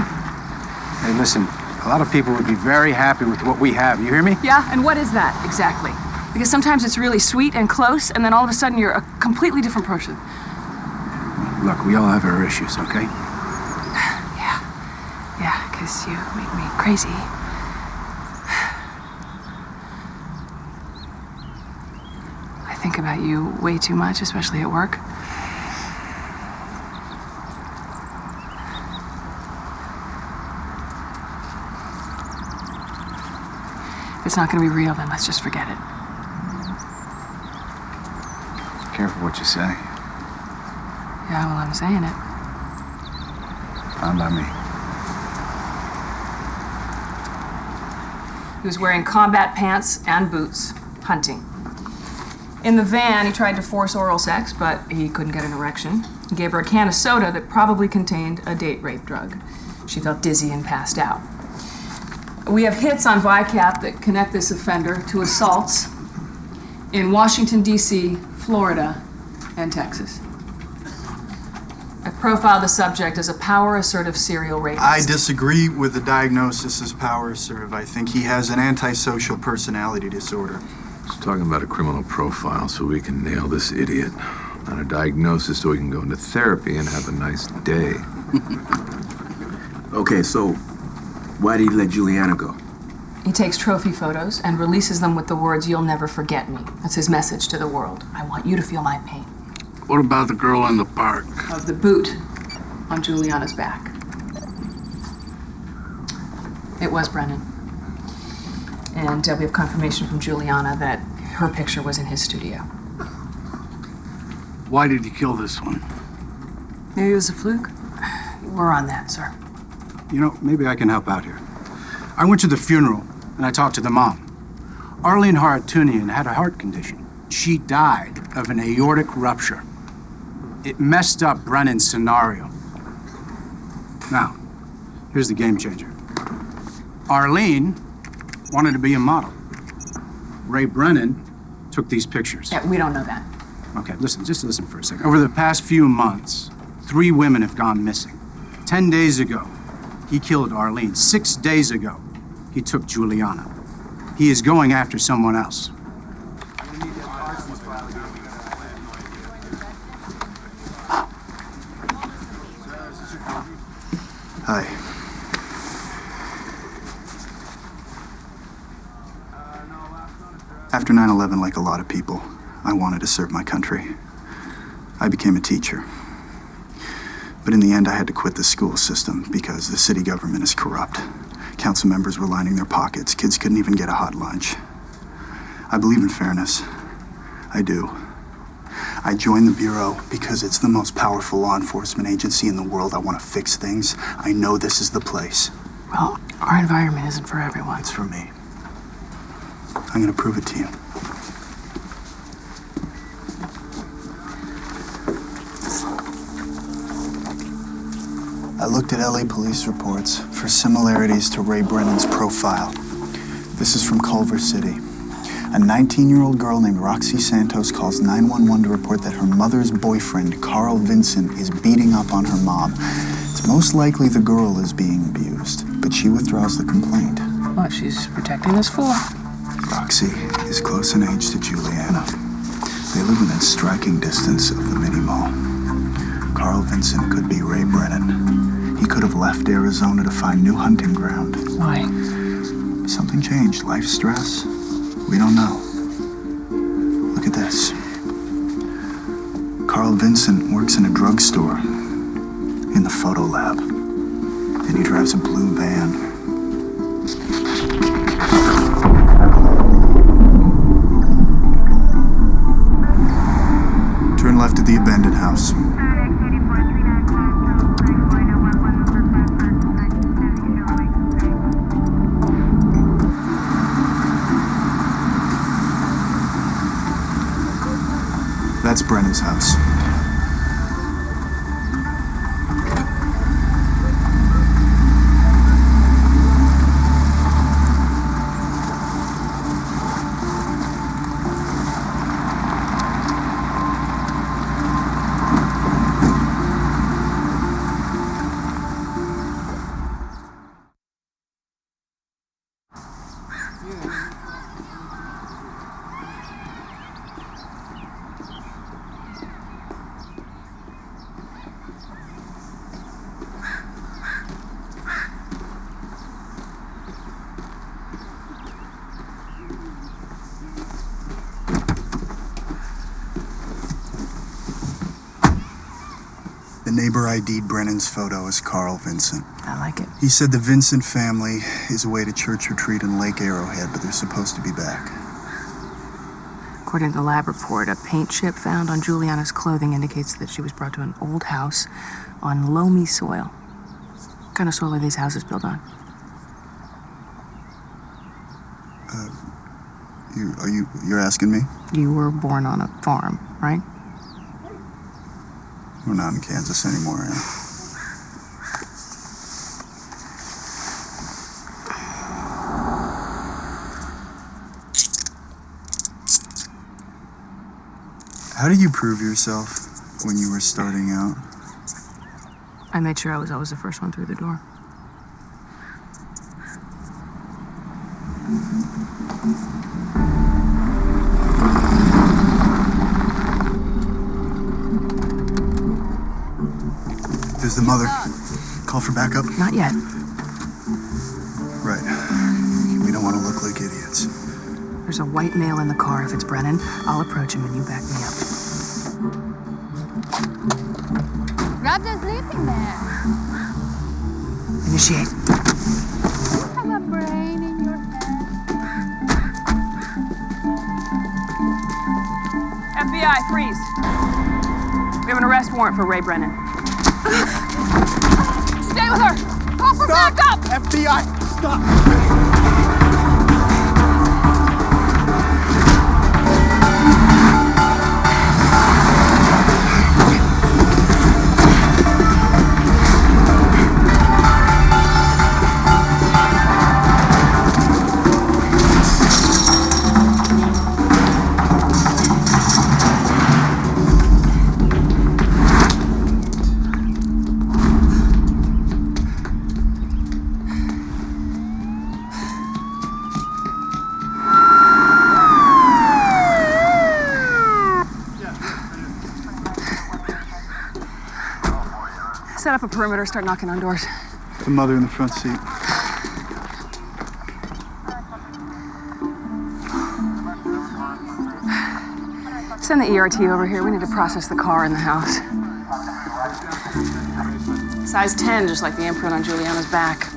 Hey, listen, a lot of people would be very happy with what we have. You hear me? Yeah, and what is that exactly? Because sometimes it's really sweet and close, and then all of a sudden you're a completely different person. Look, we all have our issues, okay? Yeah, because you make me crazy. I think about you way too much, especially at work. If it's not going to be real, then let's just forget it. Careful what you say. Yeah, well, I'm saying it. Fine by me. He was wearing combat pants and boots, hunting. In the van, he tried to force oral sex, but he couldn't get an erection. He gave her a can of soda that probably contained a date rape drug. She felt dizzy and passed out. We have hits on VICAP that connect this offender to assaults in Washington, D.C., Florida, and Texas. I profiled the subject as a power-assertive serial rapist. I disagree with the diagnosis as power-assertive. I think he has an antisocial personality disorder. He's talking about a criminal profile so we can nail this idiot. Not a diagnosis so we can go into therapy and have a nice day. Okay, so why did he let Juliana go? He takes trophy photos and releases them with the words, "You'll never forget me." That's his message to the world. I want you to feel my pain. What about the girl in the park? Of the boot on Juliana's back. It was Brennan. And we have confirmation from Juliana that her picture was in his studio. Why did he kill this one? Maybe it was a fluke. We're on that, sir. You know, maybe I can help out here. I went to the funeral and I talked to the mom. Arlene Haratunian had a heart condition. She died of an aortic rupture. It messed up Brennan's scenario. Now, here's the game changer. Arlene wanted to be a model. Ray Brennan took these pictures. Yeah, we don't know that. Okay, listen, just listen for a second. Over the past few months, 3 women have gone missing. 10 days ago, he killed Arlene. 6 days ago, he took Juliana. He is going after someone else. Hi. After 9/11, like a lot of people, I wanted to serve my country. I became a teacher. But in the end, I had to quit the school system because the city government is corrupt. Council members were lining their pockets. Kids couldn't even get a hot lunch. I believe in fairness. I do. I joined the Bureau because it's the most powerful law enforcement agency in the world. I want to fix things. I know this is the place. Well, our environment isn't for everyone. It's for me. I'm going to prove it to you. I looked at LA police reports for similarities to Ray Brennan's profile. This is from Culver City. A 19-year-old girl named Roxy Santos calls 911 to report that her mother's boyfriend, Carl Vincent, is beating up on her mom. It's most likely the girl is being abused, but she withdraws the complaint. What she's protecting us for? Roxy is close in age to Juliana. They live within striking distance of the mini-mall. Carl Vincent could be Ray Brennan. He could have left Arizona to find new hunting ground. Why? Something changed. Life stress? We don't know. Look at this. Carl Vincent works in a drugstore in the photo lab, and he drives a blue van. Turn left at the abandoned house. That's Brennan's house. The neighbor ID'd Brennan's photo as Carl Vincent. I like it. He said the Vincent family is away to church retreat in Lake Arrowhead, but they're supposed to be back. According to the lab report, a paint chip found on Juliana's clothing indicates that she was brought to an old house on loamy soil. What kind of soil are these houses built on? You're asking me? You were born on a farm, right? We're not in Kansas anymore, yeah. How did you prove yourself when you were starting out? I made sure I was always the first one through the door. There's the mother. Call for backup? Not yet. Right. We don't want to look like idiots. There's a white male in the car. If it's Brennan, I'll approach him and you back me up. Roger's sleeping there. Initiate. You have a brain in your head. FBI, freeze. We have an arrest warrant for Ray Brennan. Stay with her! Call for backup! FBI, stop! Set up a perimeter, start knocking on doors. The mother in the front seat. Send the ERT over here. We need to process the car in the house. Size 10, just like the imprint on Juliana's back.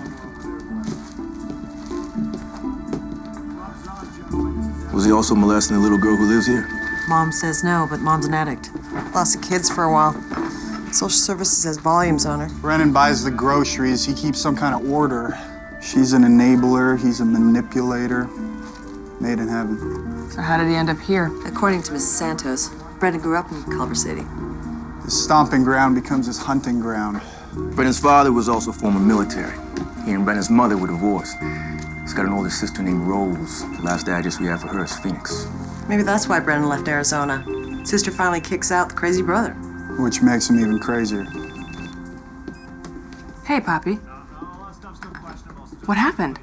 Was he also molesting the little girl who lives here? Mom says no, but Mom's an addict. Lost the kids for a while. Social services has volumes on her. Brennan buys the groceries. He keeps some kind of order. She's an enabler. He's a manipulator. Made in heaven. So how did he end up here? According to Mrs. Santos, Brennan grew up in Culver City. His stomping ground becomes his hunting ground. Brennan's father was also former military. He and Brennan's mother were divorced. He's got an older sister named Rose. The last address we have for her is Phoenix. Maybe that's why Brennan left Arizona. Sister finally kicks out the crazy brother. Which makes him even crazier. Hey, Poppy. What happened?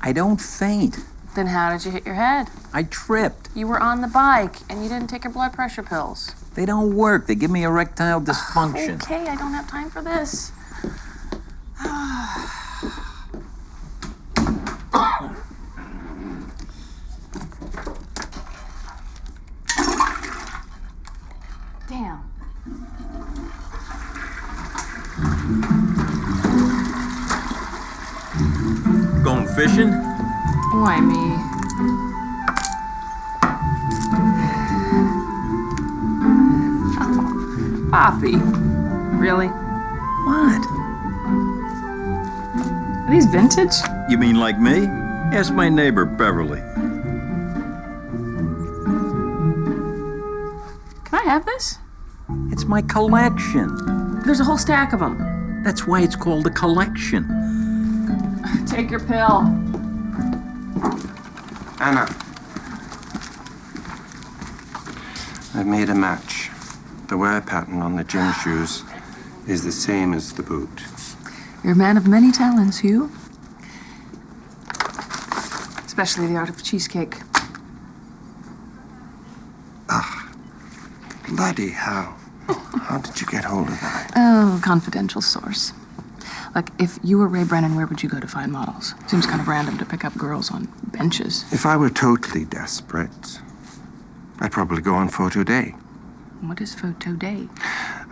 I don't faint. Then how did you hit your head? I tripped. You were on the bike and you didn't take your blood pressure pills. They don't work. They give me erectile dysfunction. Okay, I don't have time for this. Damn. Going fishing? Why me? Oh, Poppy. Really? What? Are these vintage? You mean like me? Ask my neighbor, Beverly. Can I have this? It's my collection. There's a whole stack of them. That's why it's called a collection. Take your pill. Anna. I've made a match. The wear pattern on the gym shoes is the same as the boot. You're a man of many talents, Hugh. Especially the art of cheesecake. Bloody hell. How did you get hold of that? Oh, confidential source. Like, if you were Ray Brennan, where would you go to find models? Seems kind of random to pick up girls on benches. If I were totally desperate, I'd probably go on photo day. What is photo day?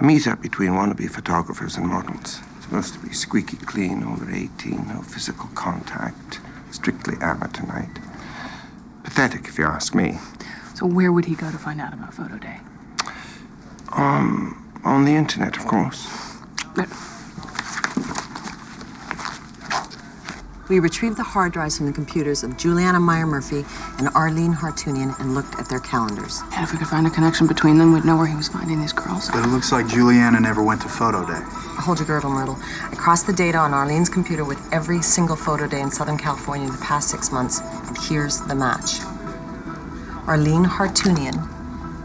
A meet-up between wannabe photographers and models. It's supposed to be squeaky clean, over 18, no physical contact, strictly amateur night. Pathetic, if you ask me. So where would he go to find out about photo day? On the internet, of course. We retrieved the hard drives from the computers of Juliana Meyer Murphy and Arlene Hartunian and looked at their calendars. And if we could find a connection between them, we'd know where he was finding these girls. But it looks like Juliana never went to photo day. Hold your girdle, Myrtle. I crossed the data on Arlene's computer with every single photo day in Southern California in the past 6 months, and here's the match. Arlene Hartunian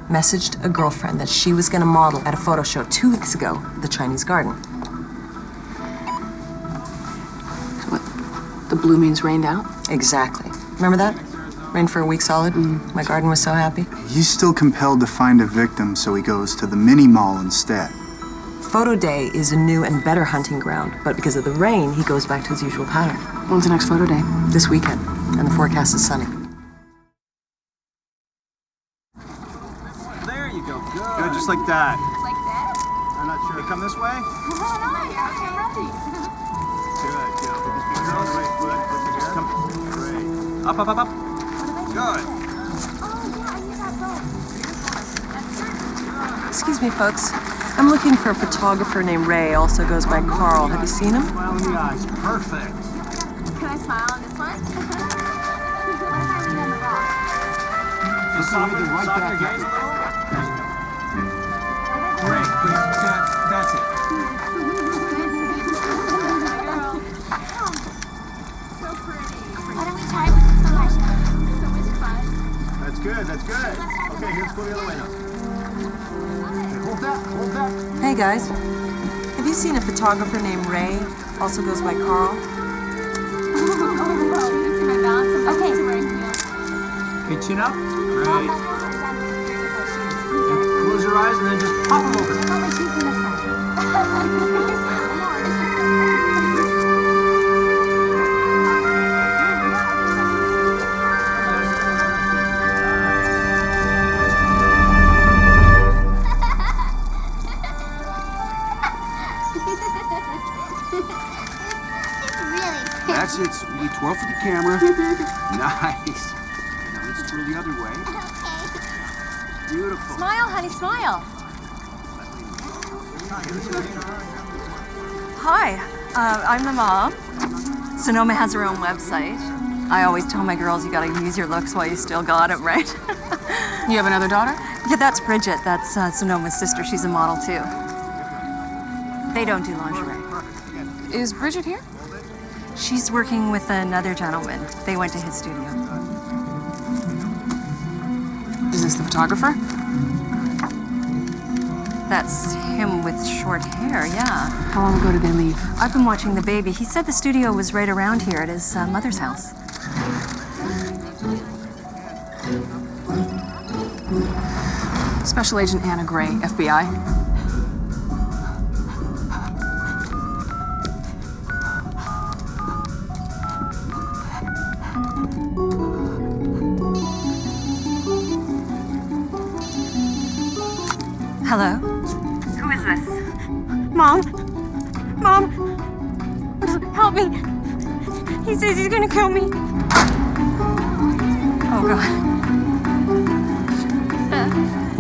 messaged a girlfriend that she was going to model at a photo show 2 weeks ago at the Chinese Garden. So what, the blue means rained out? Exactly. Remember that? Rained for a week solid. My garden was so happy. He's still compelled to find a victim, so he goes to the mini mall instead. Photo day is a new and better hunting ground, but because of the rain, he goes back to his usual pattern. When's the next photo day? This weekend, and the forecast is sunny. There you go. Good, just like that. Like that? I'm not sure. You come this way? Oh, nice. Okay, ready. Good. Just come. Great. Up. Good. Excuse me, folks. I'm looking for a photographer named Ray, also goes by Carl. Have you seen him? Smile in the eyes. Perfect. Can I smile on this one? What if I lean on the rock? Just soften your gaze a little. Great. That's it. So pretty. Why don't we try with the flash? So much fun. That's good. Okay, let's go the other way now. Hold that. Hey, guys. Have you seen a photographer named Ray, also goes by Carl? Okay. Okay, chin up. Great. And close your eyes and then just pop them over. That's it, sweetie. Twirl for the camera. Nice. Now let's twirl the other way. Beautiful. Smile, honey, smile. Hi, I'm the mom. Sonoma has her own website. I always tell my girls you gotta use your looks while you still got them, right? You have another daughter? Yeah, that's Bridget. That's Sonoma's sister. She's a model, too. They don't do lingerie. Is Bridget here? She's working with another gentleman. They went to his studio. Is this the photographer? That's him with short hair, yeah. How long ago did they leave? I've been watching the baby. He said the studio was right around here at his mother's house. Special Agent Anna Gray, FBI. Hello? Who is this? Mom? Help me. He says he's gonna kill me. Oh, God.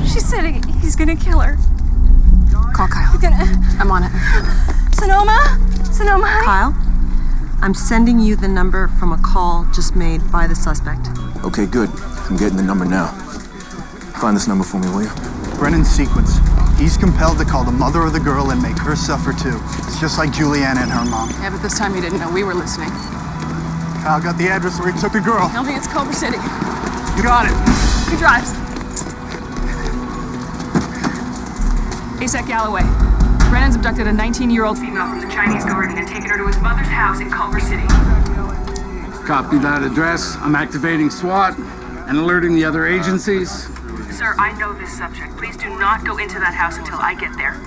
She said he's gonna kill her. Call Kyle. I'm on it. Sonoma, honey? Kyle, I'm sending you the number from a call just made by the suspect. Okay, good. I'm getting the number now. Find this number for me, will you? Brennan's sequence. He's compelled to call the mother of the girl and make her suffer too. It's just like Juliana and her mom. Yeah, but this time you didn't know we were listening. Kyle got the address where he took the girl. Tell me it's Culver City. You got it. Who drives? ASAC Galloway. Brennan's abducted a 19-year-old female from the Chinese garden and taken her to his mother's house in Culver City. Copy that address. I'm activating SWAT and alerting the other agencies. Sir, I know this subject. Please do not go into that house until I get there.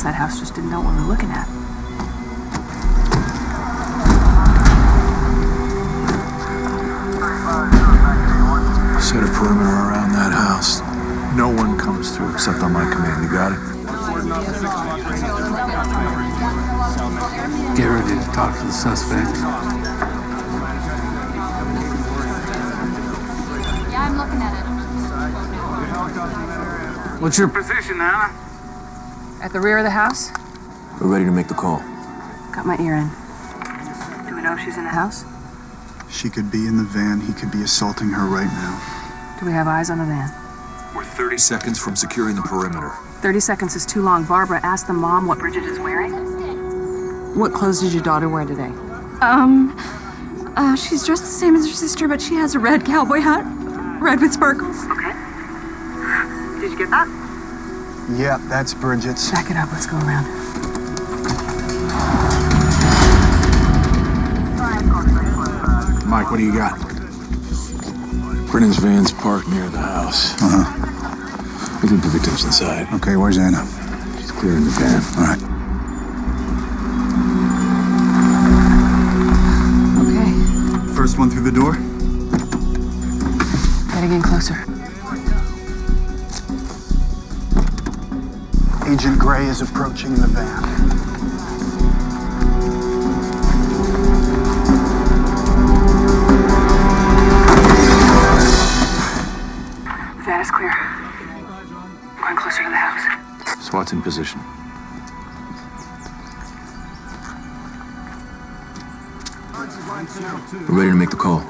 That house, just didn't know what we were looking at. Set a perimeter around that house. No one comes through except on my command. You got it? Get ready to talk to the suspect. Yeah, I'm looking at it. What's your position, Anna? At the rear of the house? We're ready to make the call. Got my ear in. Do we know if she's in the house? She could be in the van. He could be assaulting her right now. Do we have eyes on the van? We're 30 seconds from securing the perimeter. 30 seconds is too long. Barbara, ask the mom what Bridget is wearing. What clothes did your daughter wear today? She's dressed the same as her sister, but she has a red cowboy hat. Red with sparkles. Okay. Did you get that? Yep, that's Bridget's. Back it up. Let's go around. Mike, what do you got? Brennan's van's parked near the house. We leave the victims inside. Okay, where's Anna? She's clearing the van. All right. Okay. First one through the door? Getting in closer. Agent Gray is approaching the van. The van is clear. Going closer to the house. SWAT's in position. We're ready to make the call.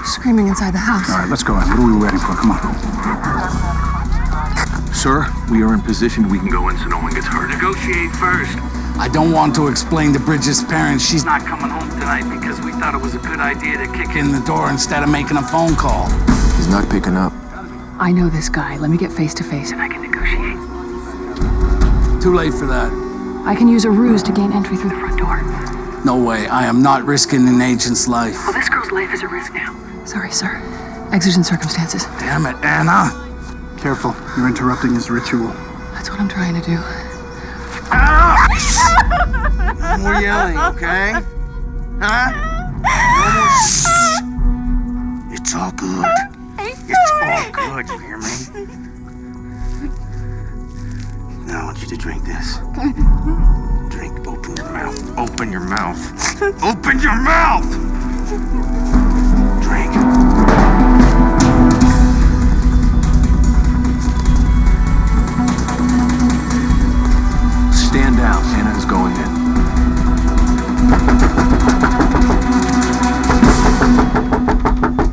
Screaming inside the house. All right, let's go in. What are we waiting for? Come on. Sir, we are in position. We can go in so no one gets hurt. Negotiate first. I don't want to explain to Bridget's parents she's not coming home tonight because we thought it was a good idea to kick in the door instead of making a phone call. He's not picking up. I know this guy. Let me get face to face and I can negotiate. Too late for that. I can use a ruse to gain entry through the front door. No way. I am not risking an agent's life. Well, this girl's life is a risk now. Sorry, sir. Exigent circumstances. Damn it, Anna. Careful, you're interrupting his ritual. That's what I'm trying to do. No more yelling, okay? Huh? No more It's all good. It's all good, you hear me? Now I want you to drink this. Drink, open your mouth. Open your mouth. Open your mouth! Drink. Stand down. Anna is going in.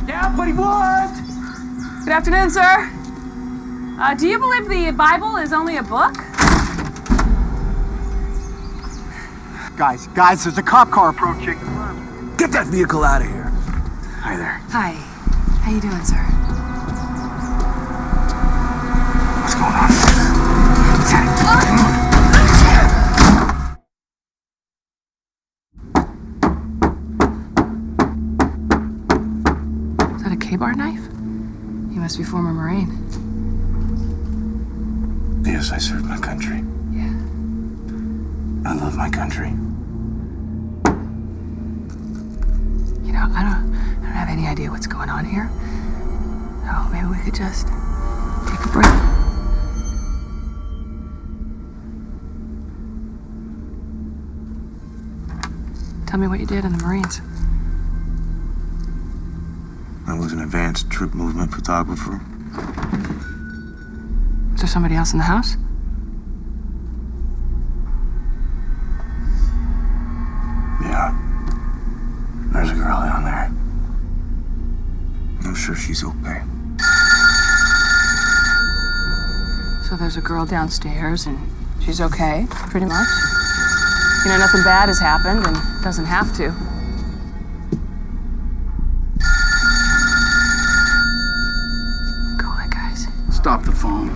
Yeah, buddy, what? Good afternoon, sir. Do you believe the Bible is only a book? Guys, there's a cop car approaching. Get that vehicle out of here. Hi there. Hi. How you doing, sir? What's going on? Is that a K-bar knife? You must be a former Marine. Yes, I served my country. Yeah. I love my country. You know, I don't have any idea what's going on here. So maybe we could just take a break. Tell me what you did in the Marines. I was an advanced troop movement photographer. Is there somebody else in the house? Yeah. There's a girl down there. I'm sure she's okay. So there's a girl downstairs and she's okay, pretty much. You know, nothing bad has happened and doesn't have to. Cool it, guys. Stop the phone.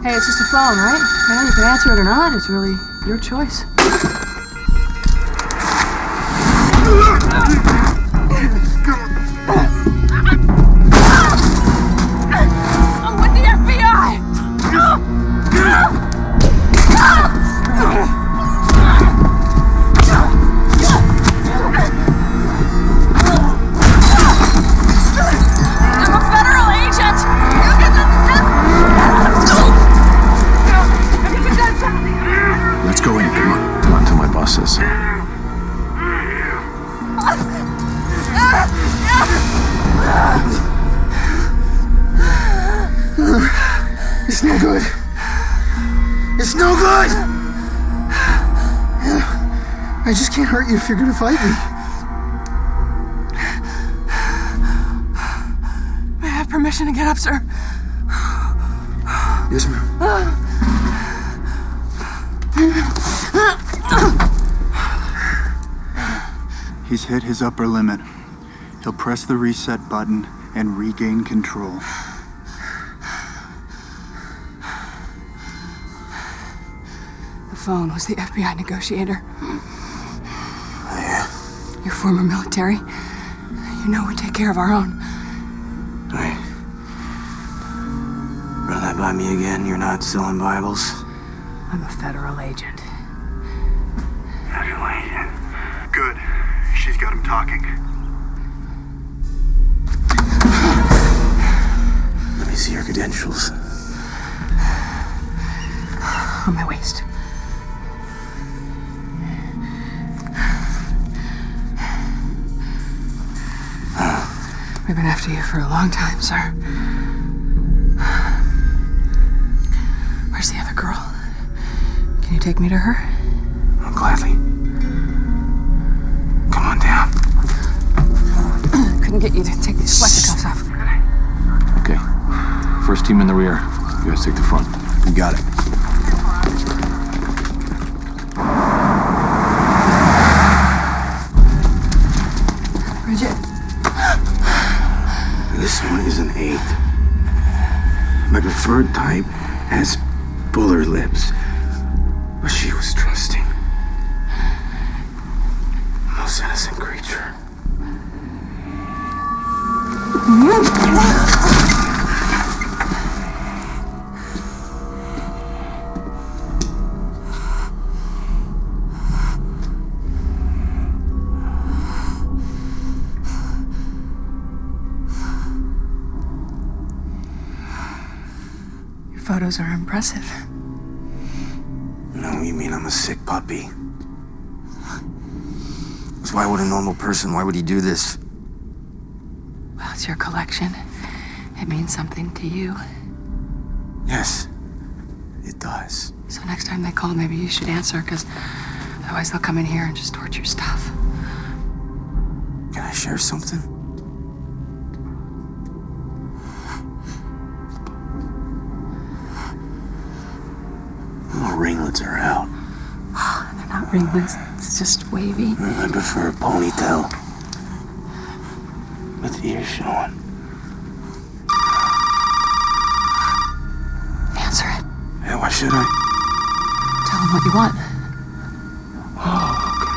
Hey, it's just a phone, right? Well, you can answer it or not. It's really your choice. I'm with the FBI! I'm a federal agent! Let's go in, come on. Come on till my boss says so. It's no good. It's no good! I just can't hurt you if you're gonna fight me. May I have permission to get up, sir? Yes, ma'am. He's hit his upper limit. He'll press the reset button and regain control. The phone was the FBI negotiator. Oh, yeah? You're former military. You know we take care of our own. Hey. Run that by me again. You're not selling Bibles? I'm a federal agent. Federal agent. Good. She's got him talking. Let me see your credentials. On my waist. We've been after you for a long time, sir. Where's the other girl? Can you take me to her? Oh, gladly. Come on down. Couldn't get you to take these sweater cuffs off. Okay. First team in the rear. You guys take the front. You got it. Bridget. This one is an 8. My preferred type has fuller lips, but she was trusting. Most innocent creature. Photos are impressive. No, you mean I'm a sick puppy? So why would a normal person, why would he do this? Well, it's your collection. It means something to you. Yes, it does. So next time they call, maybe you should answer, because otherwise they'll come in here and just torch your stuff. Can I share something? The ringlets are out. They're not ringlets. It's just wavy. I prefer a ponytail. with ears showing. Answer it. Yeah, why should I? Tell him what you want. Oh, okay.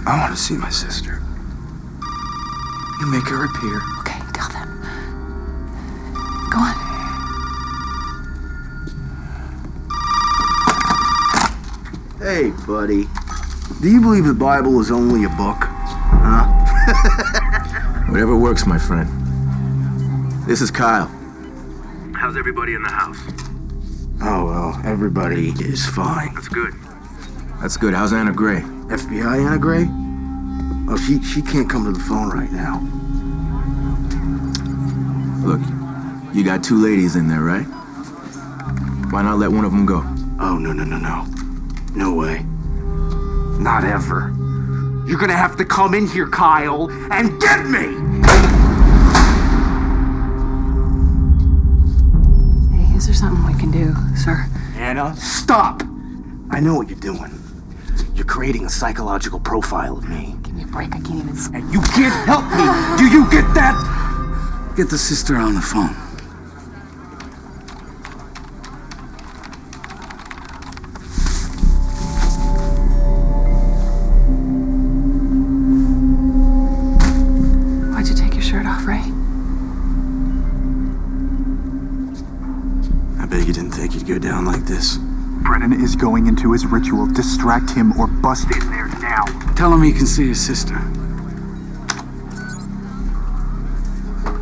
I want to see my sister. You make her appear. Okay, tell them. Go on. Hey, buddy. Do you believe the Bible is only a book? Huh? Whatever works, my friend. This is Kyle. How's everybody in the house? Oh, well, everybody is fine. That's good. That's good. How's Anna Gray? FBI Anna Gray? Oh, she can't come to the phone right now. Look, you got two ladies in there, right? Why not let one of them go? Oh, no. No way. Not ever. You're gonna have to come in here, Kyle, and get me! Hey, is there something we can do, sir? Anna, stop! I know what you're doing. You're creating a psychological profile of me. Give me a break, I can't even... And you can't help me! Do you get that? Get the sister on the phone. Why'd you take your shirt off, Ray? I bet you didn't think you'd go down like this. Brennan is going into his ritual. Distract him or bust in there now. Tell him he can see his sister.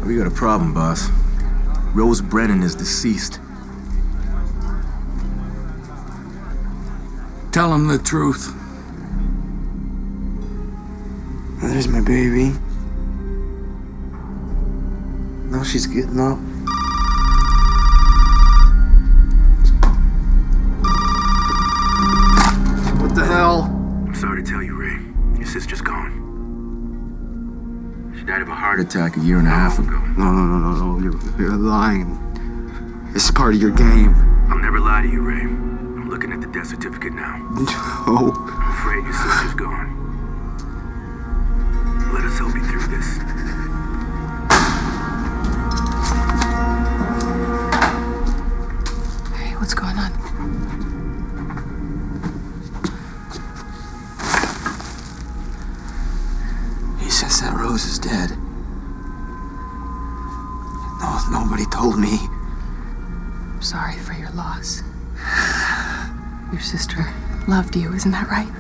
We got a problem, boss. Rose Brennan is deceased. Tell him the truth. There's my baby. Now she's getting up. What the hell? I'm sorry to tell you, Ray. Your sister's gone. She died of a heart attack a year and a half ago. No. You're lying. It's part of your game. I'll never lie to you, Ray. I'm looking at the death certificate now. No. I'm afraid your sister's gone. Let us help you through this. Hey, what's going on? He says that Rose is dead. No, nobody told me. I'm sorry for your loss. Your sister loved you, isn't that right?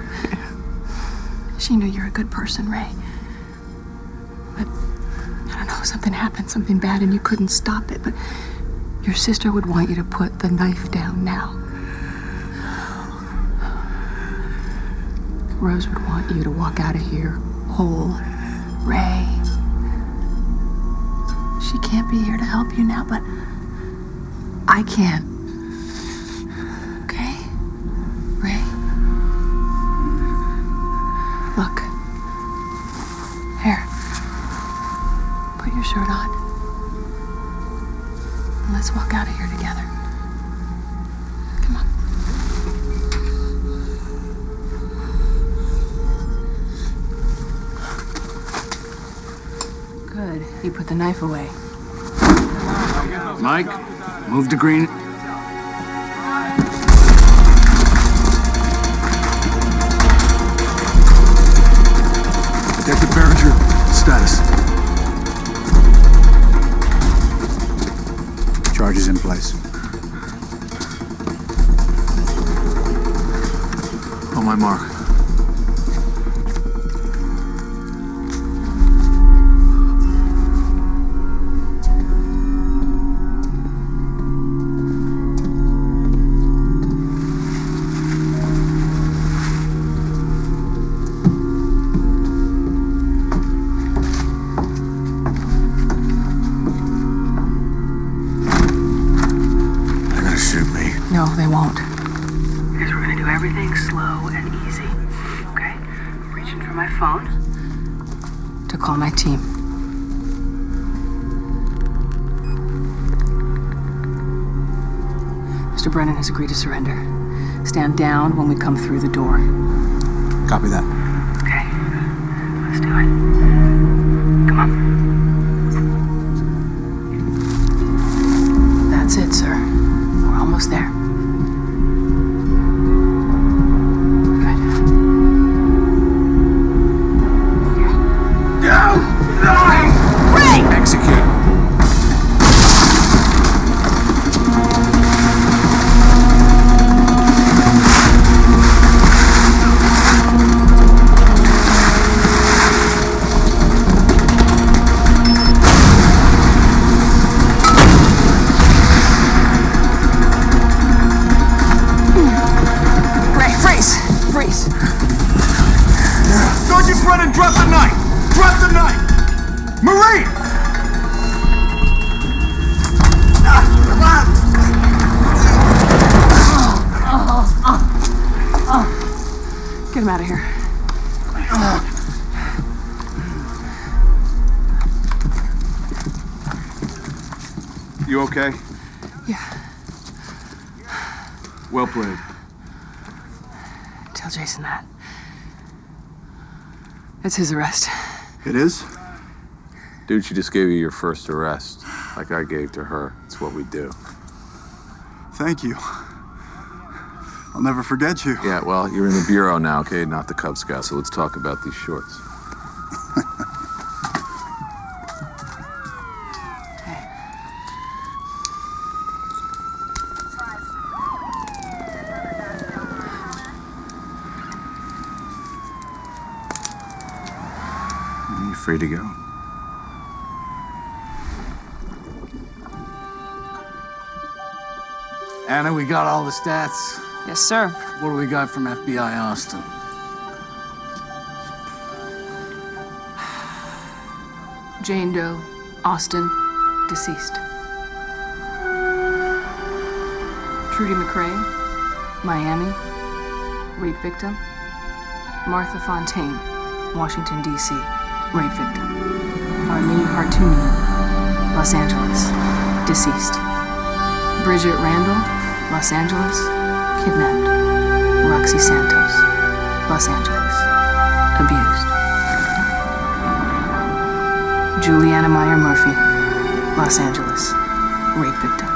She knew you're a good person, Ray. But, I don't know, something happened, something bad, and you couldn't stop it. But your sister would want you to put the knife down now. Rose would want you to walk out of here whole, Ray. She can't be here to help you now, but I can. Okay? Ray? Look. Here. Put your shirt on. And let's walk out of here together. Come on. Good. You put the knife away. Mike, move to green. Detective Behringer, status. Charges in place. On my mark. No, they won't. Because we're gonna do everything slow and easy. Okay? Reaching for my phone. To call my team. Mr. Brennan has agreed to surrender. Stand down when we come through the door. Copy that. Okay, let's do it. Come on. That's it, sir. We're almost there. Execute. Ray, freeze! Sergeant Brennan, drop the knife! Drop the knife! Marine! Get him out of here. You okay? Yeah. Well played. Tell Jason that. It's his arrest. It is? Dude, she just gave you your first arrest, like I gave to her. It's what we do. Thank you. I'll never forget you. Yeah, well, you're in the Bureau now, okay? Not the Cub Scouts, so let's talk about these shorts. Are you free to go? Anna, we got all the stats. Yes, sir. What do we got from FBI Austin? Jane Doe, Austin, deceased. Trudy McRae, Miami, rape victim. Martha Fontaine, Washington, D.C., rape victim. Arlene Hartunian, Los Angeles, deceased. Bridget Randall, Los Angeles, kidnapped. Roxy Santos, Los Angeles, abused. Juliana Meyer Murphy, Los Angeles, rape victim.